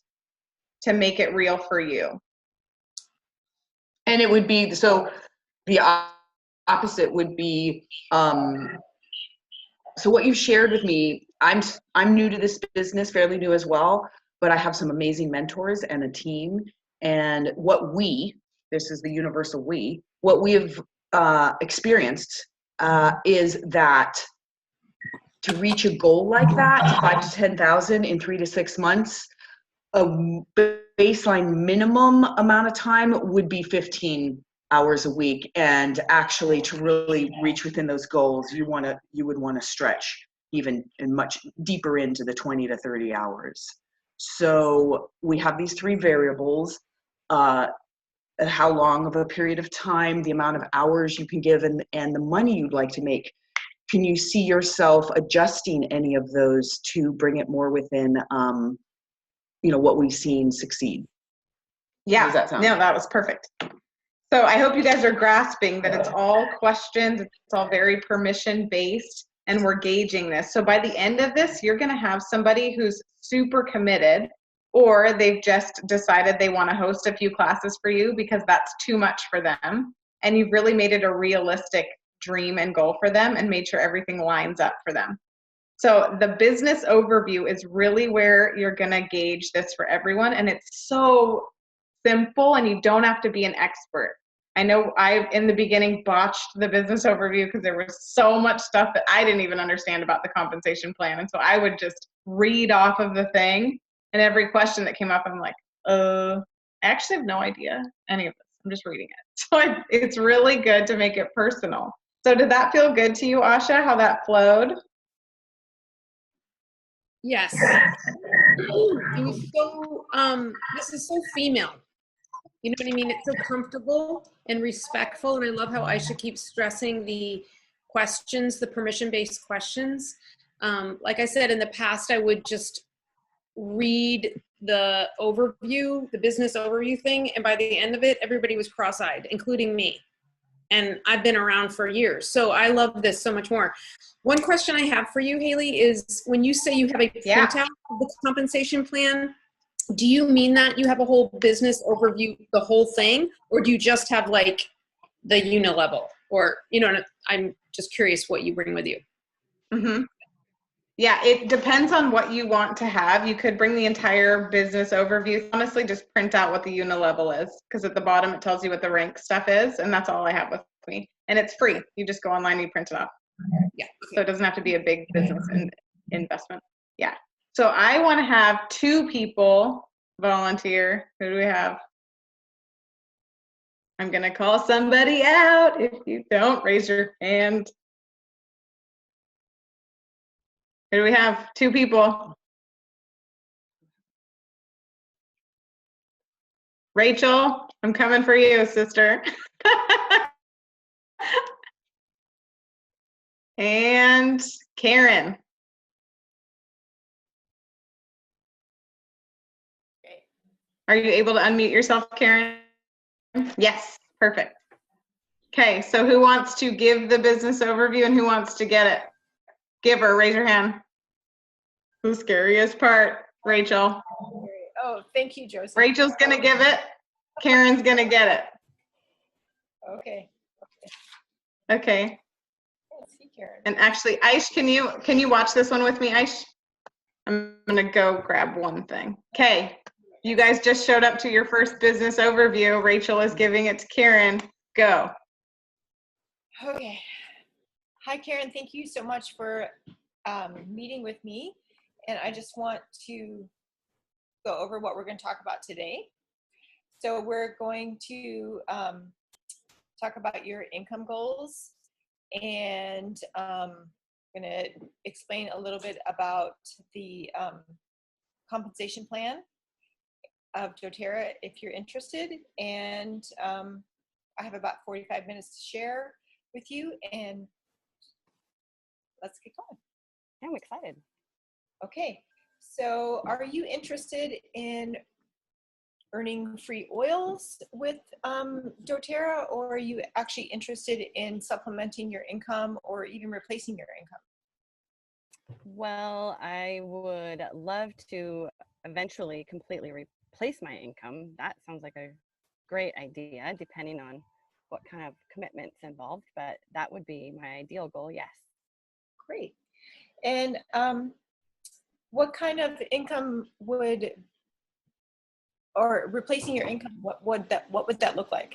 To make it real for you. And it would be, so the opposite would be, so what you shared with me, I'm new to this business, fairly new as well, but I have some amazing mentors and a team. And this is the universal what we have experienced is that to reach a goal like that, 5 to 10,000 in 3 to 6 months, a baseline minimum amount of time would be 15 hours a week. And actually, to really reach within those goals, you would want to stretch even much deeper into the 20 to 30 hours. So we have these 3 variables: how long of a period of time, the amount of hours you can give, and the money you'd like to make. Can you see yourself adjusting any of those to bring it more within, what we've seen succeed? Yeah, How does that sound? no, that was perfect. So I hope you guys are grasping that it's all questions, it's all very permission-based, and we're gauging this. So by the end of this, you're gonna have somebody who's super committed, or they've just decided they wanna host a few classes for you because that's too much for them, and you've really made it a realistic dream and goal for them and made sure everything lines up for them. So the business overview is really where you're gonna gauge this for everyone, and it's so simple, and you don't have to be an expert. I know I, in the beginning, botched the business overview because there was so much stuff that I didn't even understand about the compensation plan. And so I would just read off of the thing, and every question that came up, I'm like, I actually have no idea any of this. I'm just reading it. So it's really good to make it personal. So did that feel good to you, Asha, how that flowed? Yes. It was so, this is so female. You know what I mean? It's so comfortable and respectful. And I love how Aisha keeps stressing the questions, the permission-based questions. Like I said, in the past, I would just read the overview, the business overview thing. And by the end of it, everybody was cross-eyed, including me. And I've been around for years. So I love this so much more. One question I have for you, Haley, is when you say you have a printout of the compensation plan, do you mean that you have a whole business overview, the whole thing, or do you just have like the unilevel? Or, I'm just curious what you bring with you. Mm-hmm. Yeah, it depends on what you want to have. You could bring the entire business overview. Honestly, just print out what the unilevel is, because at the bottom it tells you what the rank stuff is, and that's all I have with me. And it's free. You just go online and you print it off. Yeah. So it doesn't have to be a big business investment. Yeah. So I want to have 2 people volunteer. Who do we have? I'm going to call somebody out. If you don't, raise your hand. Who do we have? 2 people. Rachel, I'm coming for you, sister. And Karen. Are you able to unmute yourself, Karen? Yes, perfect. Okay, so who wants to give the business overview and who wants to get it? Giver, raise your hand. The scariest part, Rachel. Oh, thank you, Josie. Rachel's gonna give it. Karen's gonna get it. Okay. Okay. Let's see, Karen. And actually, Aish, can you watch this one with me, Aish? I'm gonna go grab one thing. Okay, you guys just showed up to your first business overview. Rachel is giving it to Karen. Go. Okay. Hi, Karen. Thank you so much for meeting with me. And I just want to go over what we're going to talk about today. So we're going to talk about your income goals, and I'm going to explain a little bit about the compensation plan of doTERRA if you're interested. And I have about 45 minutes to share with you, and let's get going. I'm excited. Okay, so are you interested in earning free oils with doTERRA, or are you actually interested in supplementing your income or even replacing your income? Well, I would love to eventually completely replace my income. That sounds like a great idea, depending on what kind of commitments involved, but that would be my ideal goal, yes. Great. And what kind of income would, or replacing your income, what would that look like?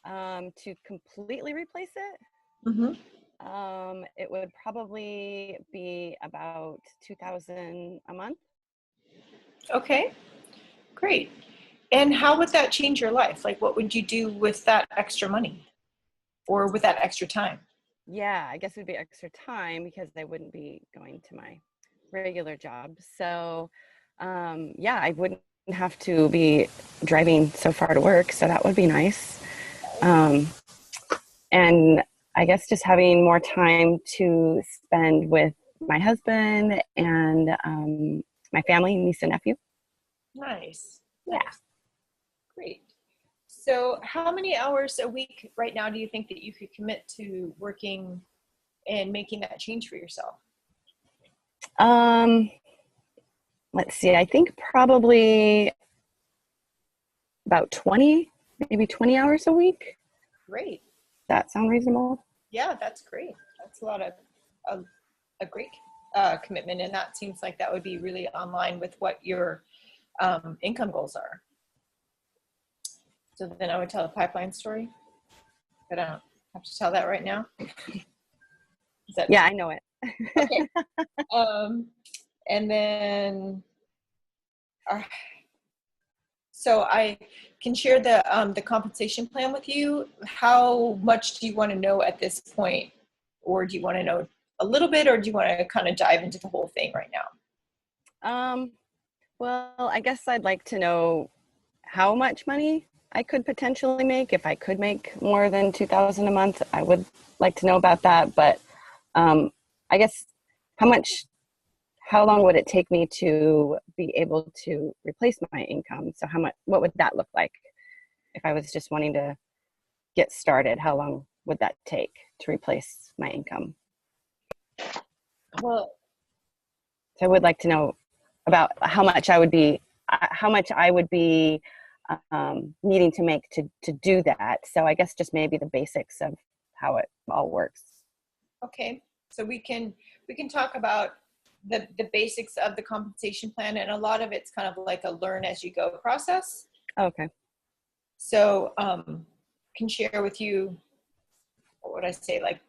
To completely replace it? Mm-hmm. It would probably be about 2,000 a month. Okay, great. And how would that change your life? Like, what would you do with that extra money or with that extra time? Yeah, I guess it would be extra time because I wouldn't be going to my regular job. So, yeah, I wouldn't have to be driving so far to work. So that would be nice. And I guess just having more time to spend with my husband and my family, niece and nephew. Nice. Yeah. Great. So how many hours a week right now do you think that you could commit to working and making that change for yourself? Let's see, I think probably about 20, maybe 20 hours a week. Great. That sound reasonable? Yeah, that's great. That's a lot of a great commitment, and that seems like that would be really online with what your income goals are. So then I would tell a pipeline story, but I don't have to tell that right now. Is that Yeah, I know it. okay? And then, so I can share the compensation plan with you. How much do you want to know at this point, or do you want to know a little bit, or do you want to kind of dive into the whole thing right now? Well, I guess I'd like to know how much money I could potentially make. If I could make more than 2,000 a month, I would like to know about that. But I guess how long would it take me to be able to replace my income? So what would that look like if I was just wanting to get started? How long would that take to replace my income? Well, So I would like to know about how much I would be needing to make to do that. So I guess just maybe the basics of how it all works. okay. So we can talk about the basics of the compensation plan, and a lot of it's kind of like a learn as you go process. Okay. So can share with you, what would I say, like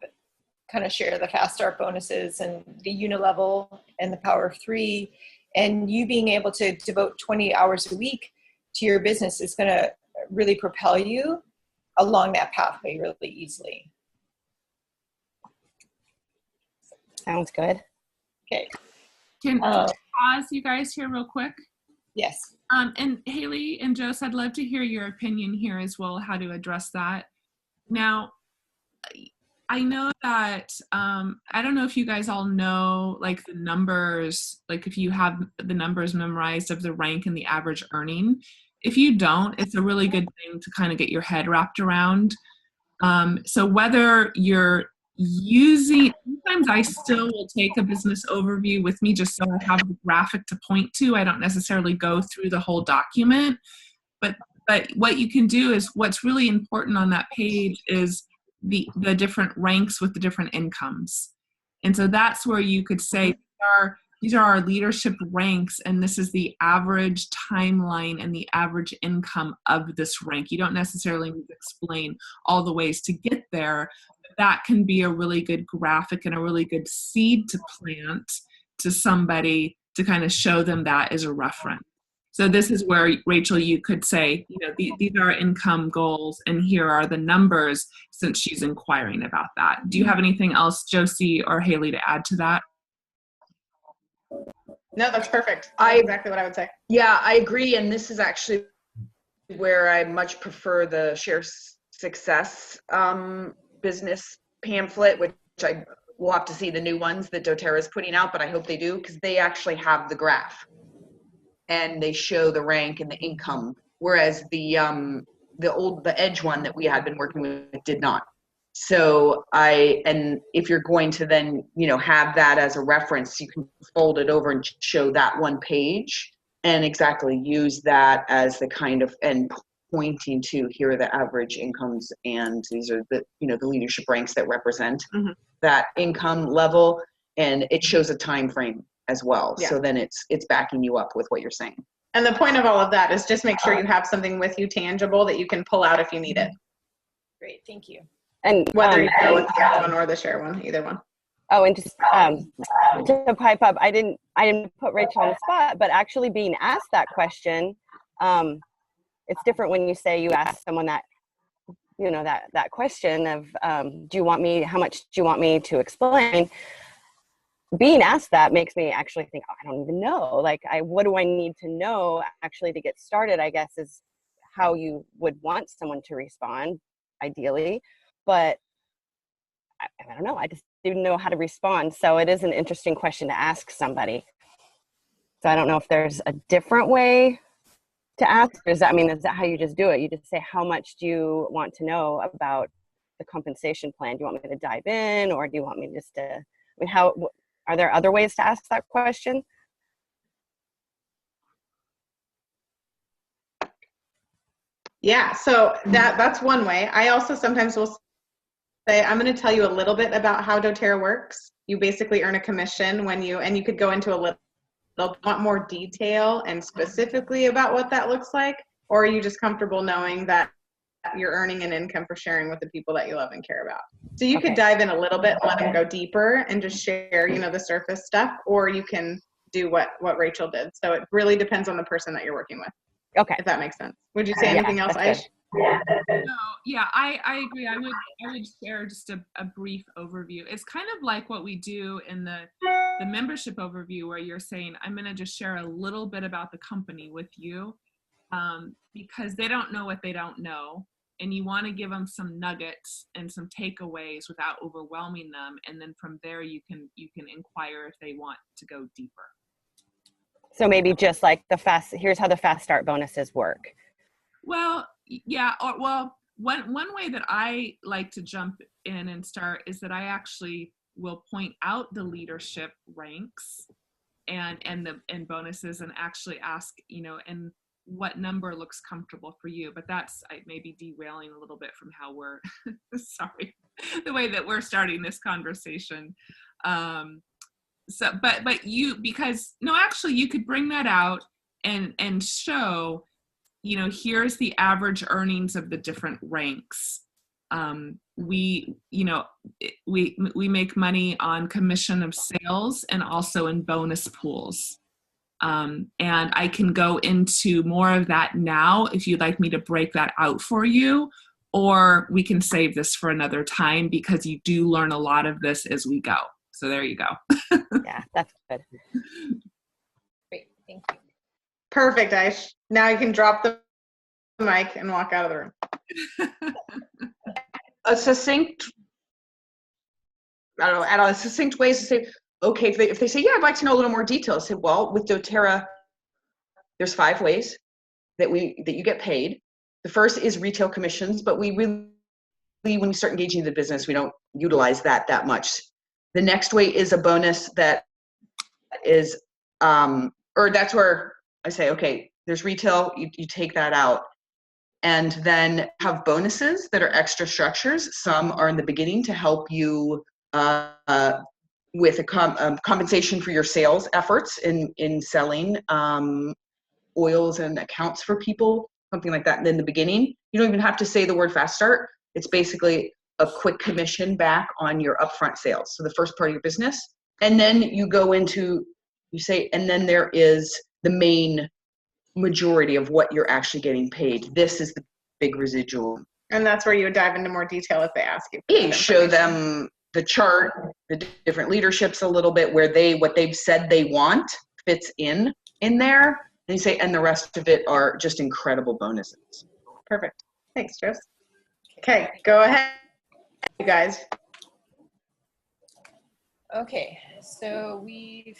kind of share the fast start bonuses and the unilevel and the power of 3, and you being able to devote 20 hours a week to your business is going to really propel you along that pathway really easily. Sounds good. Okay. Can pause you guys here real quick? Yes. And Haley and Jose, I'd love to hear your opinion here as well, how to address that. Now, I know that, I don't know if you guys all know, like the numbers, like if you have the numbers memorized of the rank and the average earning. If you don't, it's a really good thing to kind of get your head wrapped around. So whether you're sometimes I still will take a business overview with me just so I have a graphic to point to. I don't necessarily go through the whole document, but what you can do is what's really important on that page is the different ranks with the different incomes. And so that's where you could say these are our leadership ranks, and this is the average timeline and the average income of this rank. You don't necessarily need to explain all the ways to get there, but that can be a really good graphic and a really good seed to plant to somebody to kind of show them that as a reference. So this is where, Rachel, you could say, these are our income goals, and here are the numbers, since she's inquiring about that. Do you have anything else, Josie or Haley, to add to that? No, that's perfect. That's exactly what I would say. Yeah, I agree. And this is actually where I much prefer the Share Success business pamphlet, which I will have to see the new ones that doTERRA is putting out, but I hope they do, because they actually have the graph and they show the rank and the income, whereas the Edge one that we had been working with did not. So and if you're going to then, have that as a reference, you can fold it over and show that one page and exactly use that as the kind of, and pointing to, here are the average incomes, and these are the, the leadership ranks that represent that income level, and it shows a time frame as well. Yeah. So then it's backing you up with what you're saying. And the point of all of that is just make sure you have something with you tangible that you can pull out if you need it. Great, thank you. And Whether you go with the other one or the share one, either one. oh, and just to pipe up, I didn't put Rachel on the spot, but actually being asked that question, it's different when you say you ask someone that, you know, that question of, how much do you want me to explain? Being asked that makes me actually think, oh, I don't even know. Like, what do I need to know actually to get started, I guess, is how you would want someone to respond, ideally. But I don't know. I just didn't know how to respond. So it is an interesting question to ask somebody. So I don't know if there's a different way to ask. Or is that how you just do it? You just say, how much do you want to know about the compensation plan? Do you want me to dive in, or do you want me just to, are there other ways to ask that question? Yeah, so that's one way. I also sometimes will say, I'm going to tell you a little bit about how doTERRA works. You basically earn a commission when you could go into a little want more detail and specifically about what that looks like, or are you just comfortable knowing that you're earning an income for sharing with the people that you love and care about? So you could dive in a little bit and let them go deeper and just share, the surface stuff, or you can do what Rachel did. So it really depends on the person that you're working with. Okay. If that makes sense. Would you say anything else, Aish? No, yeah, I agree. I would share just a brief overview. It's kind of like what we do in the membership overview, where you're saying, I'm going to just share a little bit about the company with you, because they don't know what they don't know, and you want to give them some nuggets and some takeaways without overwhelming them, and then from there you can inquire if they want to go deeper. So maybe just like here's how the fast start bonuses work. Well, yeah. One way that I like to jump in and start is that I actually will point out the leadership ranks and bonuses, and actually ask, and what number looks comfortable for you. But that's maybe derailing a little bit from how we're sorry, the way that we're starting this conversation. So, but you, because no, actually you could bring that out and show, here's the average earnings of the different ranks. We make money on commission of sales and also in bonus pools. And I can go into more of that now if you'd like me to break that out for you, or we can save this for another time, because you do learn a lot of this as we go. So there you go. Yeah, that's good. Great, thank you. Perfect, Aish. Now you can drop the mic and walk out of the room. A succinct ways to say, okay, if they say, yeah, I'd like to know a little more detail, say, well, with doTERRA, there's 5 ways that you get paid. The first is retail commissions, but we really, when we start engaging the business, we don't utilize that much. The next way is a bonus that is, or that's where I say, okay, there's retail, you take that out. And then have bonuses that are extra structures. Some are in the beginning to help you with a compensation for your sales efforts in selling oils and accounts for people, something like that in the beginning. You don't even have to say the word fast start. It's basically a quick commission back on your upfront sales. So the first part of your business. And then you go into, and then there is the main majority of what you're actually getting paid. This is the big residual. And that's where you would dive into more detail if they ask you. You show them the chart, the different leaderships a little bit, where what they've said they want fits in there. And you say, and the rest of it are just incredible bonuses. Perfect. Thanks, Jess. Okay, go ahead, you guys. Okay, so we've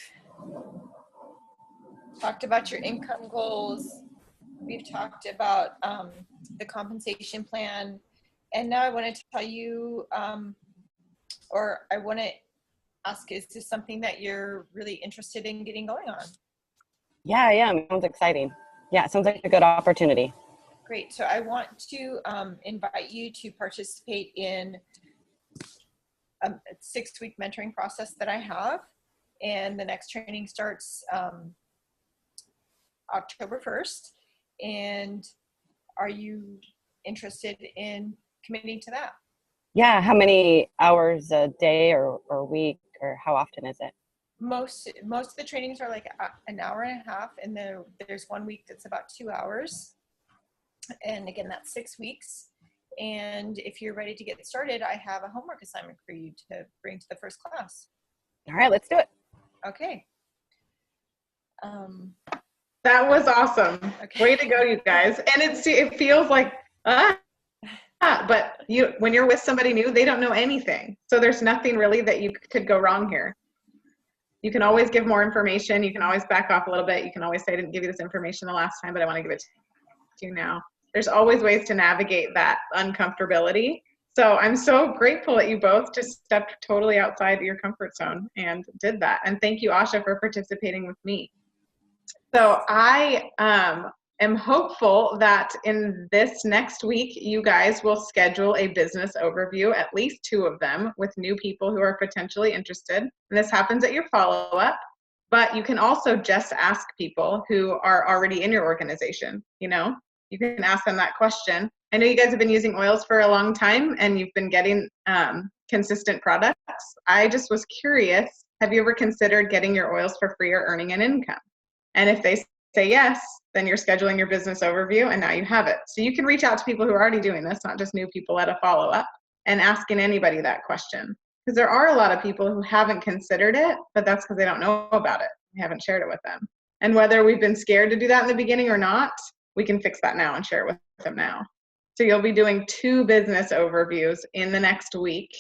talked about your income goals. We've talked about the compensation plan. And now I want to tell you, or I want to ask, is this something that you're really interested in getting going on? Yeah, it sounds exciting. Yeah, it sounds like a good opportunity. Great. So I want to invite you to participate in a 6-week mentoring process that I have. And the next training starts October 1st. And are you interested in committing to that? Yeah, how many hours a day or week, or how often is it? Most of the trainings are like an hour and a half, and there's 1 week that's about 2 hours. And again, that's 6 weeks. And if you're ready to get started, I have a homework assignment for you to bring to the first class. All right, let's do it. Okay. That was awesome. Okay. Way to go, you guys. And it feels like, but when you're with somebody new, they don't know anything. So there's nothing really that you could go wrong here. You can always give more information. You can always back off a little bit. You can always say, I didn't give you this information the last time, but I want to give it to you now. There's always ways to navigate that uncomfortability. So I'm so grateful that you both just stepped totally outside your comfort zone and did that. And thank you, Asha, for participating with me. So I am hopeful that in this next week, you guys will schedule a business overview, at least 2 of them, with new people who are potentially interested. And this happens at your follow-up, but you can also just ask people who are already in your organization, You can ask them that question. I know you guys have been using oils for a long time and you've been getting consistent products. I just was curious, have you ever considered getting your oils for free or earning an income? And if they say yes, then you're scheduling your business overview and now you have it. So you can reach out to people who are already doing this, not just new people at a follow-up, and asking anybody that question. Because there are a lot of people who haven't considered it, but that's because they don't know about it. We haven't shared it with them. And whether we've been scared to do that in the beginning or not, we can fix that now and share it with them now. So you'll be doing 2 business overviews in the next week.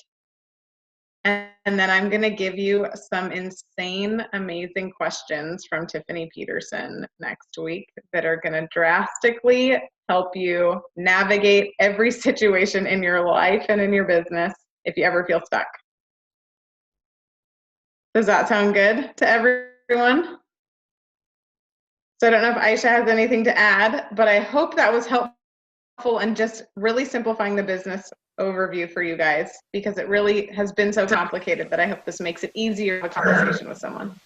And then I'm going to give you some insane, amazing questions from Tiffany Peterson next week that are going to drastically help you navigate every situation in your life and in your business if you ever feel stuck. Does that sound good to everyone? So I don't know if Aisha has anything to add, but I hope that was helpful and just really simplifying the business overview for you guys, because it really has been so complicated that I hope this makes it easier to have a conversation with someone.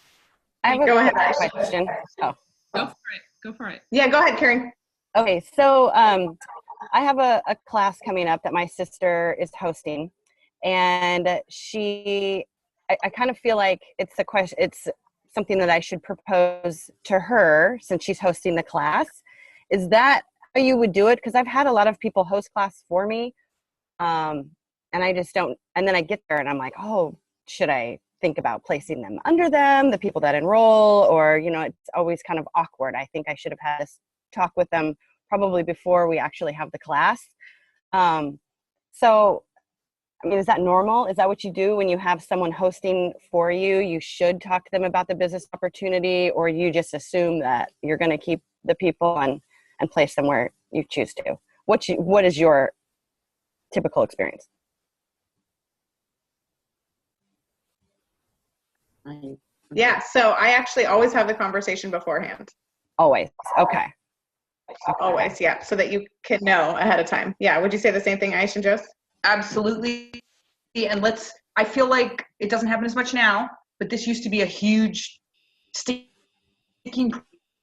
I have Go ahead, a Aisha. question. Oh. Go for it. Yeah, go ahead, Karen. Okay, so I have a class coming up that my sister is hosting, and I kind of feel like it's something that I should propose to her since she's hosting the class. Is that how you would do it? Because I've had a lot of people host class for me, and I just don't, and then I get there and I'm like, oh, should I think about placing them under them, the people that enroll, or, it's always kind of awkward. I think I should have had this talk with them probably before we actually have the class. So, I mean, is that normal? Is that what you do when you have someone hosting for you? You should talk to them about the business opportunity, or you just assume that you're going to keep the people and place them where you choose to? What is your typical experience? Yeah, so I actually always have the conversation beforehand. Always. Okay. Always, yeah, so that you can know ahead of time. Yeah, would you say the same thing, Aisha and Jose? Absolutely. And I feel like it doesn't happen as much now, but this used to be a huge sticking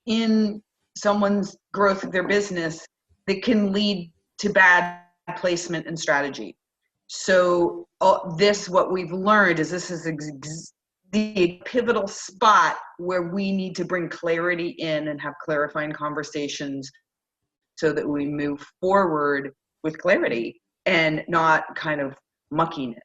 in someone's growth of their business that can lead to bad placement and strategy. So what we've learned is this is the pivotal spot where we need to bring clarity in and have clarifying conversations so that we move forward with clarity and not kind of mucking it.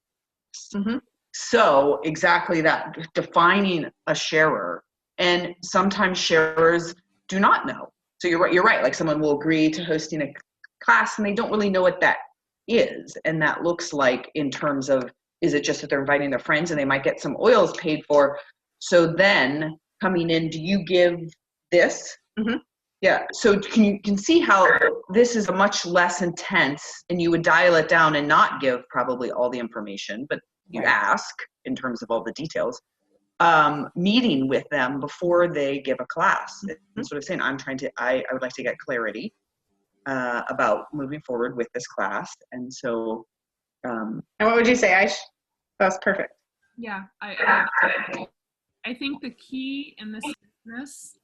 Mm-hmm. So exactly that, defining a sharer. And sometimes sharers do not know. So you're right. Like someone will agree to hosting a class and they don't really know what that is. And that looks like in terms of, is it just that they're inviting their friends and they might get some oils paid for? So then coming in, do you give this? Mm-hmm. Yeah. So you can see how this is a much less intense, and you would dial it down and not give probably all the information, but you ask in terms of all the details, meeting with them before they give a class. Mm-hmm. And sort of saying, I would like to get clarity about moving forward with this class. And so. And what would you say, Aish? That's perfect. Yeah, I think the key in this business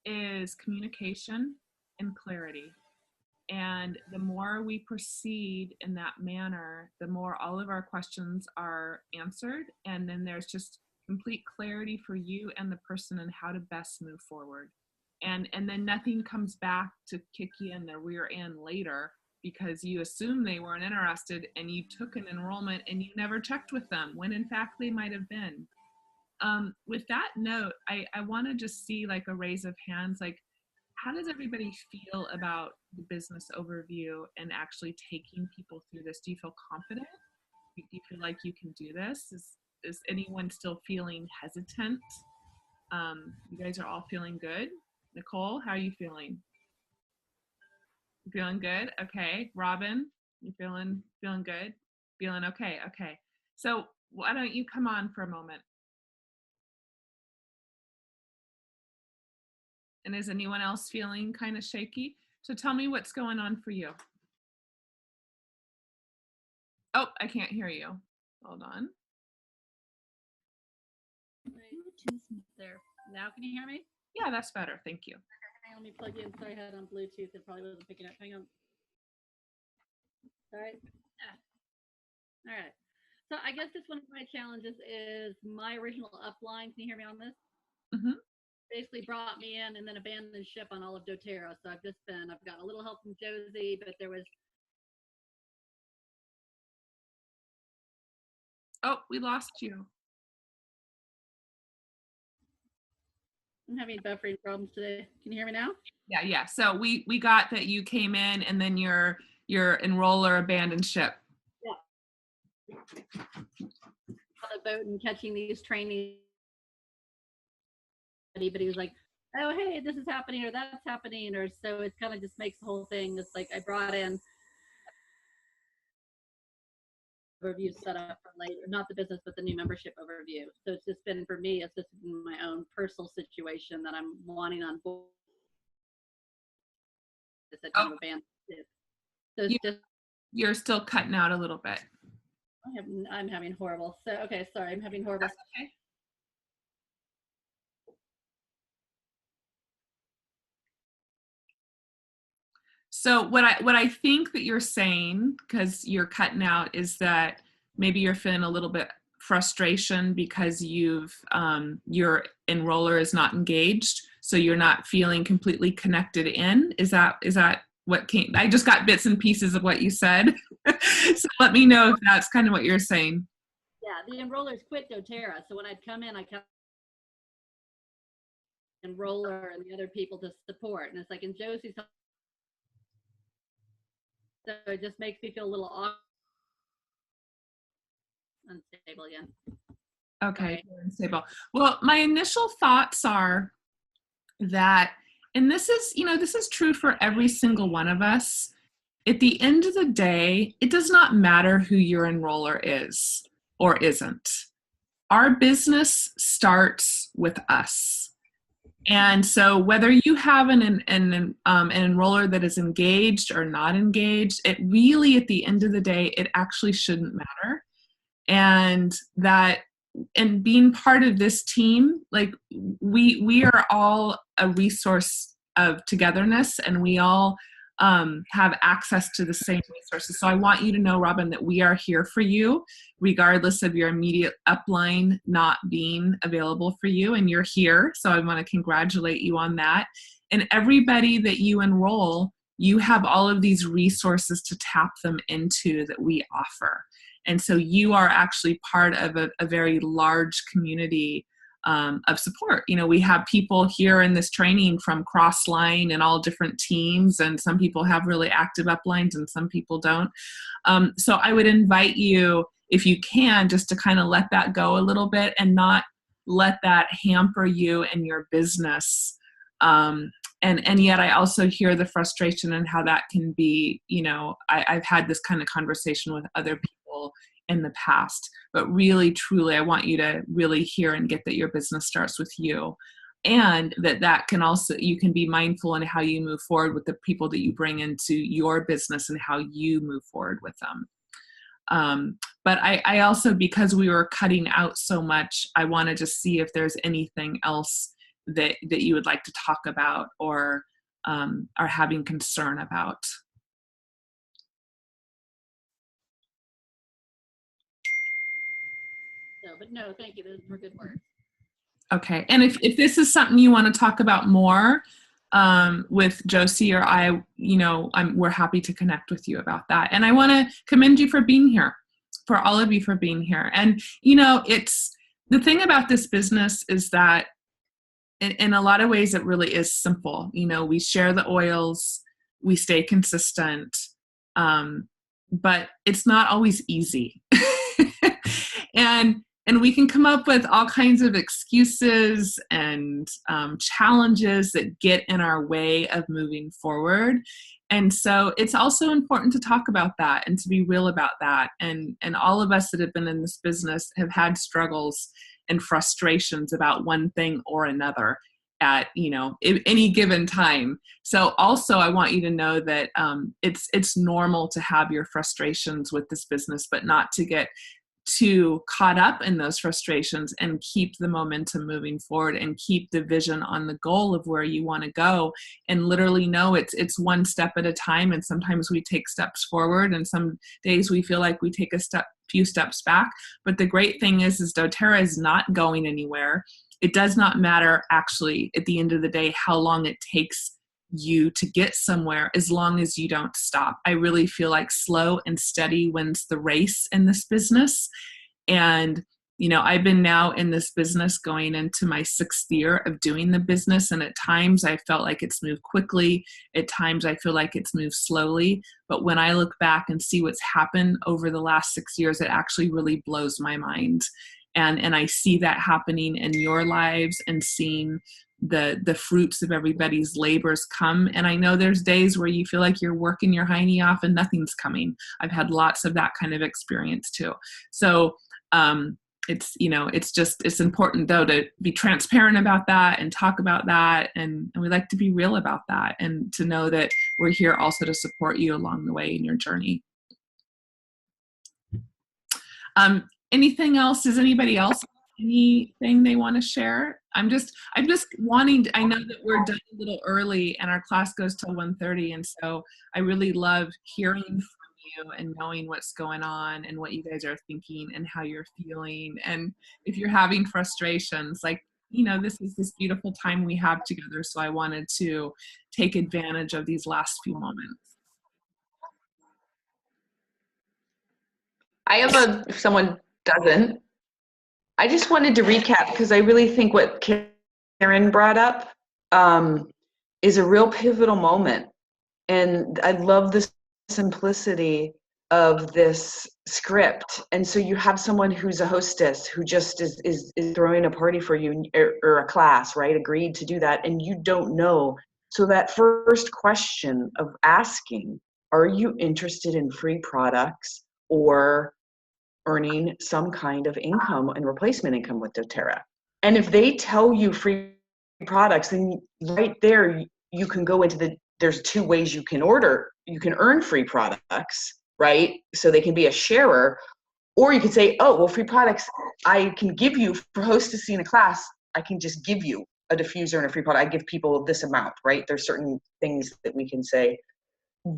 is communication and clarity. And the more we proceed in that manner, the more all of our questions are answered. And then there's just complete clarity for you and the person and how to best move forward. And then nothing comes back to kick you in the rear end later because you assume they weren't interested and you took an enrollment and you never checked with them when in fact they might have been. With that note, I want to just see like a raise of hands, like how does everybody feel about the business overview and actually taking people through this? Do you feel confident? Do you feel like you can do this? Is anyone still feeling hesitant? You guys are all feeling good? Nicole, how are you feeling? You feeling good? Okay. Robin, you feeling good? Feeling okay? Okay. So why don't you come on for a moment? And is anyone else feeling kind of shaky? So tell me what's going on for you. Oh, I can't hear you. Hold on. There. Now can you hear me? Yeah, that's better. Thank you. Let me plug in. Sorry, I had it on Bluetooth. It probably wasn't picking up. Hang on. All right. All right. So I guess just one of my challenges is my original upline. Can you hear me on this? Mm-hmm. Basically brought me in and then abandoned ship on all of doTERRA. So I've got a little help from Josie, but there was. Oh, we lost you. I'm having buffering problems today. Can you hear me now? Yeah. So we got that you came in and then your enroller abandoned ship. Yeah. On a boat and catching these trainees. But he was like, oh, hey, this is happening or that's happening. Or so it kind of just makes the whole thing. It's like I brought in overview set up for later, not the business, but the new membership overview. So it's just been, for me, it's just been my own personal situation that I'm wanting on board. Kind of abandoned. So it's you're still cutting out a little bit. I'm having horrible. So, okay, sorry, I'm having horrible. That's okay. So what I think that you're saying, because you're cutting out, is that maybe you're feeling a little bit frustration because your enroller is not engaged, so you're not feeling completely connected in. Is that what came? I just got bits and pieces of what you said. So let me know if that's kind of what you're saying. Yeah, the enrollers quit doTERRA, so when I'd come in, I kept enroller and the other people to support, and it's like in Josie's. So it just makes me feel a little unstable again. Okay, unstable. Well, my initial thoughts are that, and this is true for every single one of us. At the end of the day, it does not matter who your enroller is or isn't. Our business starts with us. And so whether you have an enroller that is engaged or not engaged, it really, at the end of the day, it actually shouldn't matter. And being part of this team, like we are all a resource of togetherness, and we all have access to the same resources. So I want you to know, Robin, that we are here for you, regardless of your immediate upline not being available for you, and you're here. So I want to congratulate you on that. And everybody that you enroll, you have all of these resources to tap them into that we offer. And so you are actually part of a very large community of support. We have people here in this training from Crossline and all different teams, and some people have really active uplines and some people don't. So I would invite you, if you can, just to kind of let that go a little bit and not let that hamper you and your business. And yet I also hear the frustration and how that can be, I've had this kind of conversation with other people in the past, but really, truly, I want you to really hear and get that your business starts with you, and that can also, you can be mindful in how you move forward with the people that you bring into your business and how you move forward with them. But I also, because we were cutting out so much, I want to just see if there's anything else that you would like to talk about or are having concern about. So, but no, thank you. Those were good words. Okay. And if this is something you want to talk about more with Josie or I, we're happy to connect with you about that. And I want to commend you for being here, for all of you for being here. And, it's the thing about this business is that in a lot of ways, it really is simple. We share the oils, we stay consistent, but it's not always easy. And we can come up with all kinds of excuses and challenges that get in our way of moving forward. And so it's also important to talk about that and to be real about that. And all of us that have been in this business have had struggles and frustrations about one thing or another at any given time. So also I want you to know that it's normal to have your frustrations with this business, but not to get too caught up in those frustrations, and keep the momentum moving forward and keep the vision on the goal of where you want to go, and literally know it's one step at a time. And sometimes we take steps forward, and some days we feel like we take few steps back. But the great thing is doTERRA is not going anywhere. It does not matter actually at the end of the day how long it takes you to get somewhere, as long as you don't stop. I really feel like slow and steady wins the race in this business. And I've been now in this business going into my 6th year of doing the business, and at times I felt like it's moved quickly, at times I feel like it's moved slowly. But when I look back and see what's happened over the last 6 years, it actually really blows my mind. And I see that happening in your lives, and seeing the fruits of everybody's labors come. And I know there's days where you feel like you're working your hiney off and nothing's coming. I've had lots of that kind of experience too. So it's important though to be transparent about that and talk about that. And we like to be real about that, and to know that we're here also to support you along the way in your journey. Anything else? Does anybody else have anything they want to share? I'm just wanting to, I know that we're done a little early and our class goes till 1:30, and so I really love hearing from you and knowing what's going on and what you guys are thinking and how you're feeling. And if you're having frustrations, this is this beautiful time we have together, so I wanted to take advantage of these last few moments. If someone doesn't, I just wanted to recap, because I really think what Karen brought up is a real pivotal moment. And I love the simplicity of this script. And so you have someone who's a hostess who just is throwing a party for you, or a class, right? Agreed to do that. And you don't know. So that first question of asking, are you interested in free products or earning some kind of income and replacement income with doTERRA? And if they tell you free products, then right there you can go into there's 2 ways you can earn free products, right? So they can be a sharer, or you can say, oh, well, free products I can give you for hostessing a class. I can just give you a diffuser and a free product. I give people this amount, right? There's certain things that we can say,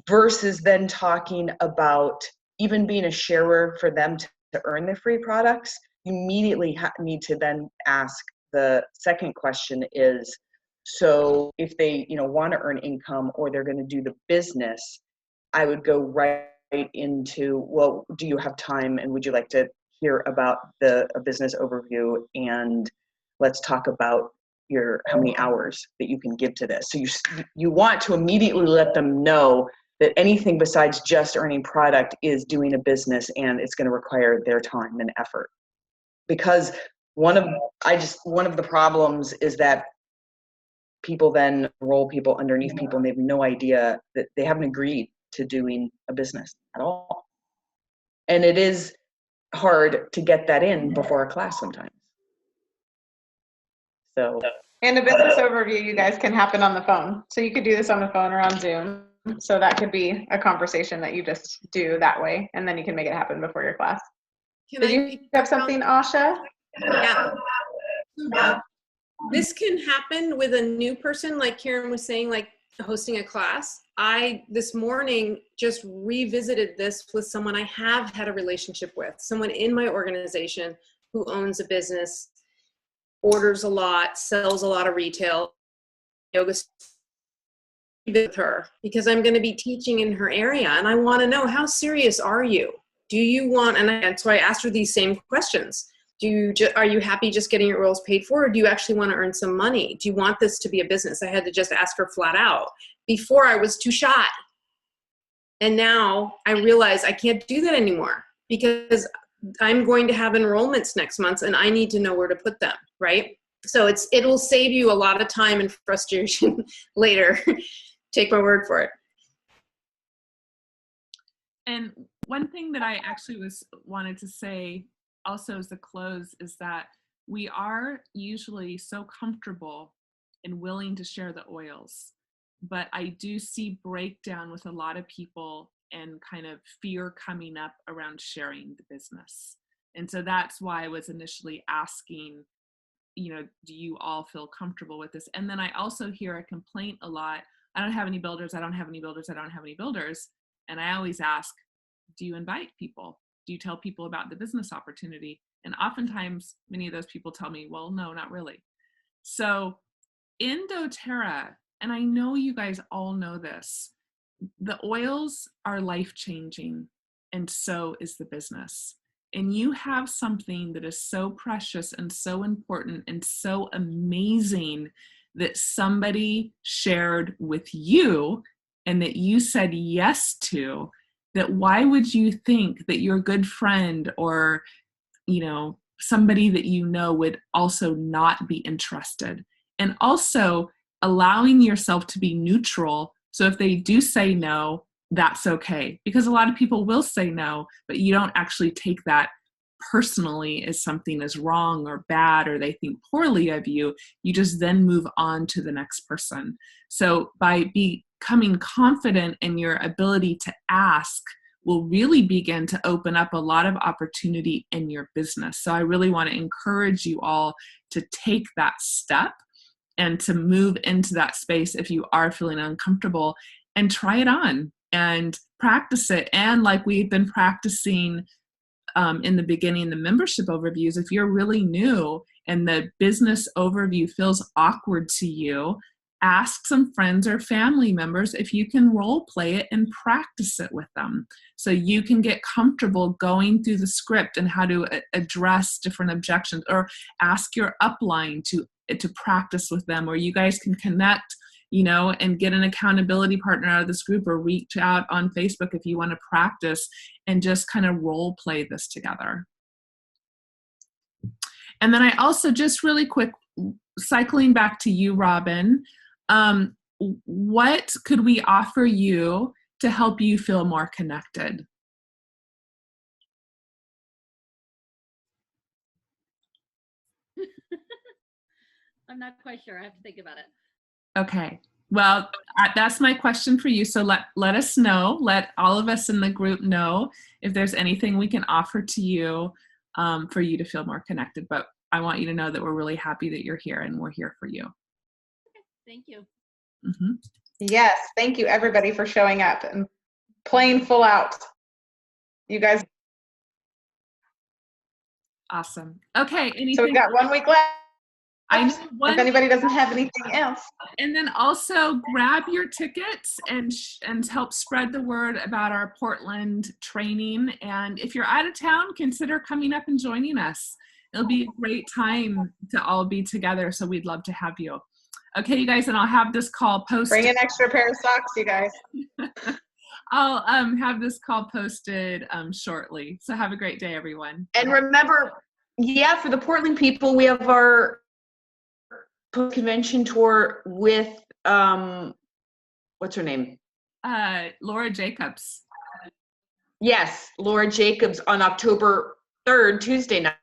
versus then talking about even being a sharer for them to earn the free products. You immediately need to then ask the second question is, so if they want to earn income or they're going to do the business, I would go right into, well, do you have time and would you like to hear about a business overview, and let's talk about how many hours that you can give to this. So you want to immediately let them know that anything besides just earning product is doing a business, and it's going to require their time and effort. Because one of the problems is that people then roll people underneath people, and they have no idea that they haven't agreed to doing a business at all. And it is hard to get that in before a class sometimes. So. And a business overview, you guys, can happen on the phone. So you could do this on the phone or on Zoom. So that could be a conversation that you just do that way, and then you can make it happen before your class. Did you have something, Asha? Yeah. This can happen with a new person, like Karen was saying, like hosting a class. I, this morning, just revisited this with someone I have had a relationship with, someone in my organization who owns a business, orders a lot, sells a lot of retail yoga with her, because I'm going to be teaching in her area, and I want to know, how serious are you? Do you want, and so I asked her these same questions. Are you happy just getting your oils paid for, or do you actually want to earn some money? Do you want this to be a business? I had to just ask her flat out. Before, I was too shy. And now I realize I can't do that anymore, because I'm going to have enrollments next month and I need to know where to put them, right? So it will save you a lot of time and frustration later. Take my word for it. And one thing that I actually wanted to say also as a close is that we are usually so comfortable and willing to share the oils, but I do see breakdown with a lot of people and kind of fear coming up around sharing the business. And so that's why I was initially asking, do you all feel comfortable with this? And then I also hear a complaint a lot. I don't have any builders. I don't have any builders. I don't have any builders. And I always ask, do you invite people? Do you tell people about the business opportunity? And oftentimes, many of those people tell me, well, no, not really. So in doTERRA, and I know you guys all know this, the oils are life-changing, and so is the business. And you have something that is so precious and so important and so amazing that somebody shared with you and that you said yes to, that why would you think that your good friend or, somebody that would also not be interested? And also allowing yourself to be neutral. So if they do say no, that's okay. Because a lot of people will say no, but you don't actually take that personally as something is wrong or bad, or they think poorly of you. You just then move on to the next person. So by becoming confident in your ability to ask will really begin to open up a lot of opportunity in your business. So I really want to encourage you all to take that step and to move into that space if you are feeling uncomfortable, and try it on and practice it. And like we've been practicing in the beginning, the membership overviews, if you're really new and the business overview feels awkward to you, ask some friends or family members if you can role play it and practice it with them, so you can get comfortable going through the script and how to address different objections, or ask your upline to practice with them, or you guys can connect, and get an accountability partner out of this group, or reach out on Facebook if you want to practice and just kind of role play this together. And then I also, just really quick, cycling back to you, Robin, what could we offer you to help you feel more connected? I'm not quite sure. I have to think about it. Okay. Well, that's my question for you. So let us know, let all of us in the group know if there's anything we can offer to you for you to feel more connected. But I want you to know that we're really happy that you're here, and we're here for you. Okay. Thank you. Mm-hmm. Yes, thank you everybody for showing up and playing full out. You guys. Awesome. Okay. Anything? So we've got 1 week left. I know if anybody doesn't have anything else. And then also grab your tickets and help spread the word about our Portland training. And if you're out of town, consider coming up and joining us. It'll be a great time to all be together. So we'd love to have you. Okay, you guys, and I'll have this call posted. Bring an extra pair of socks, you guys. I'll have this call posted shortly. So have a great day, everyone. And remember, for the Portland people, we have our convention tour with what's her name? Laura Jacobs. Yes, Laura Jacobs on October 3rd, Tuesday night.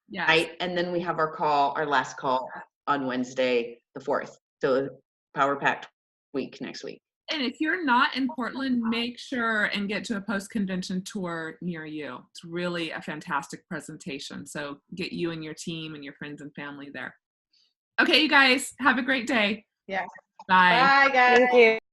Yes. And then we have our last call on Wednesday, the 4th. So Power Packed week next week. And if you're not in Portland, make sure and get to a post-convention tour near you. It's really a fantastic presentation. So get you and your team and your friends and family there. Okay, you guys, have a great day. Yeah. Bye. Bye, guys. Thank you.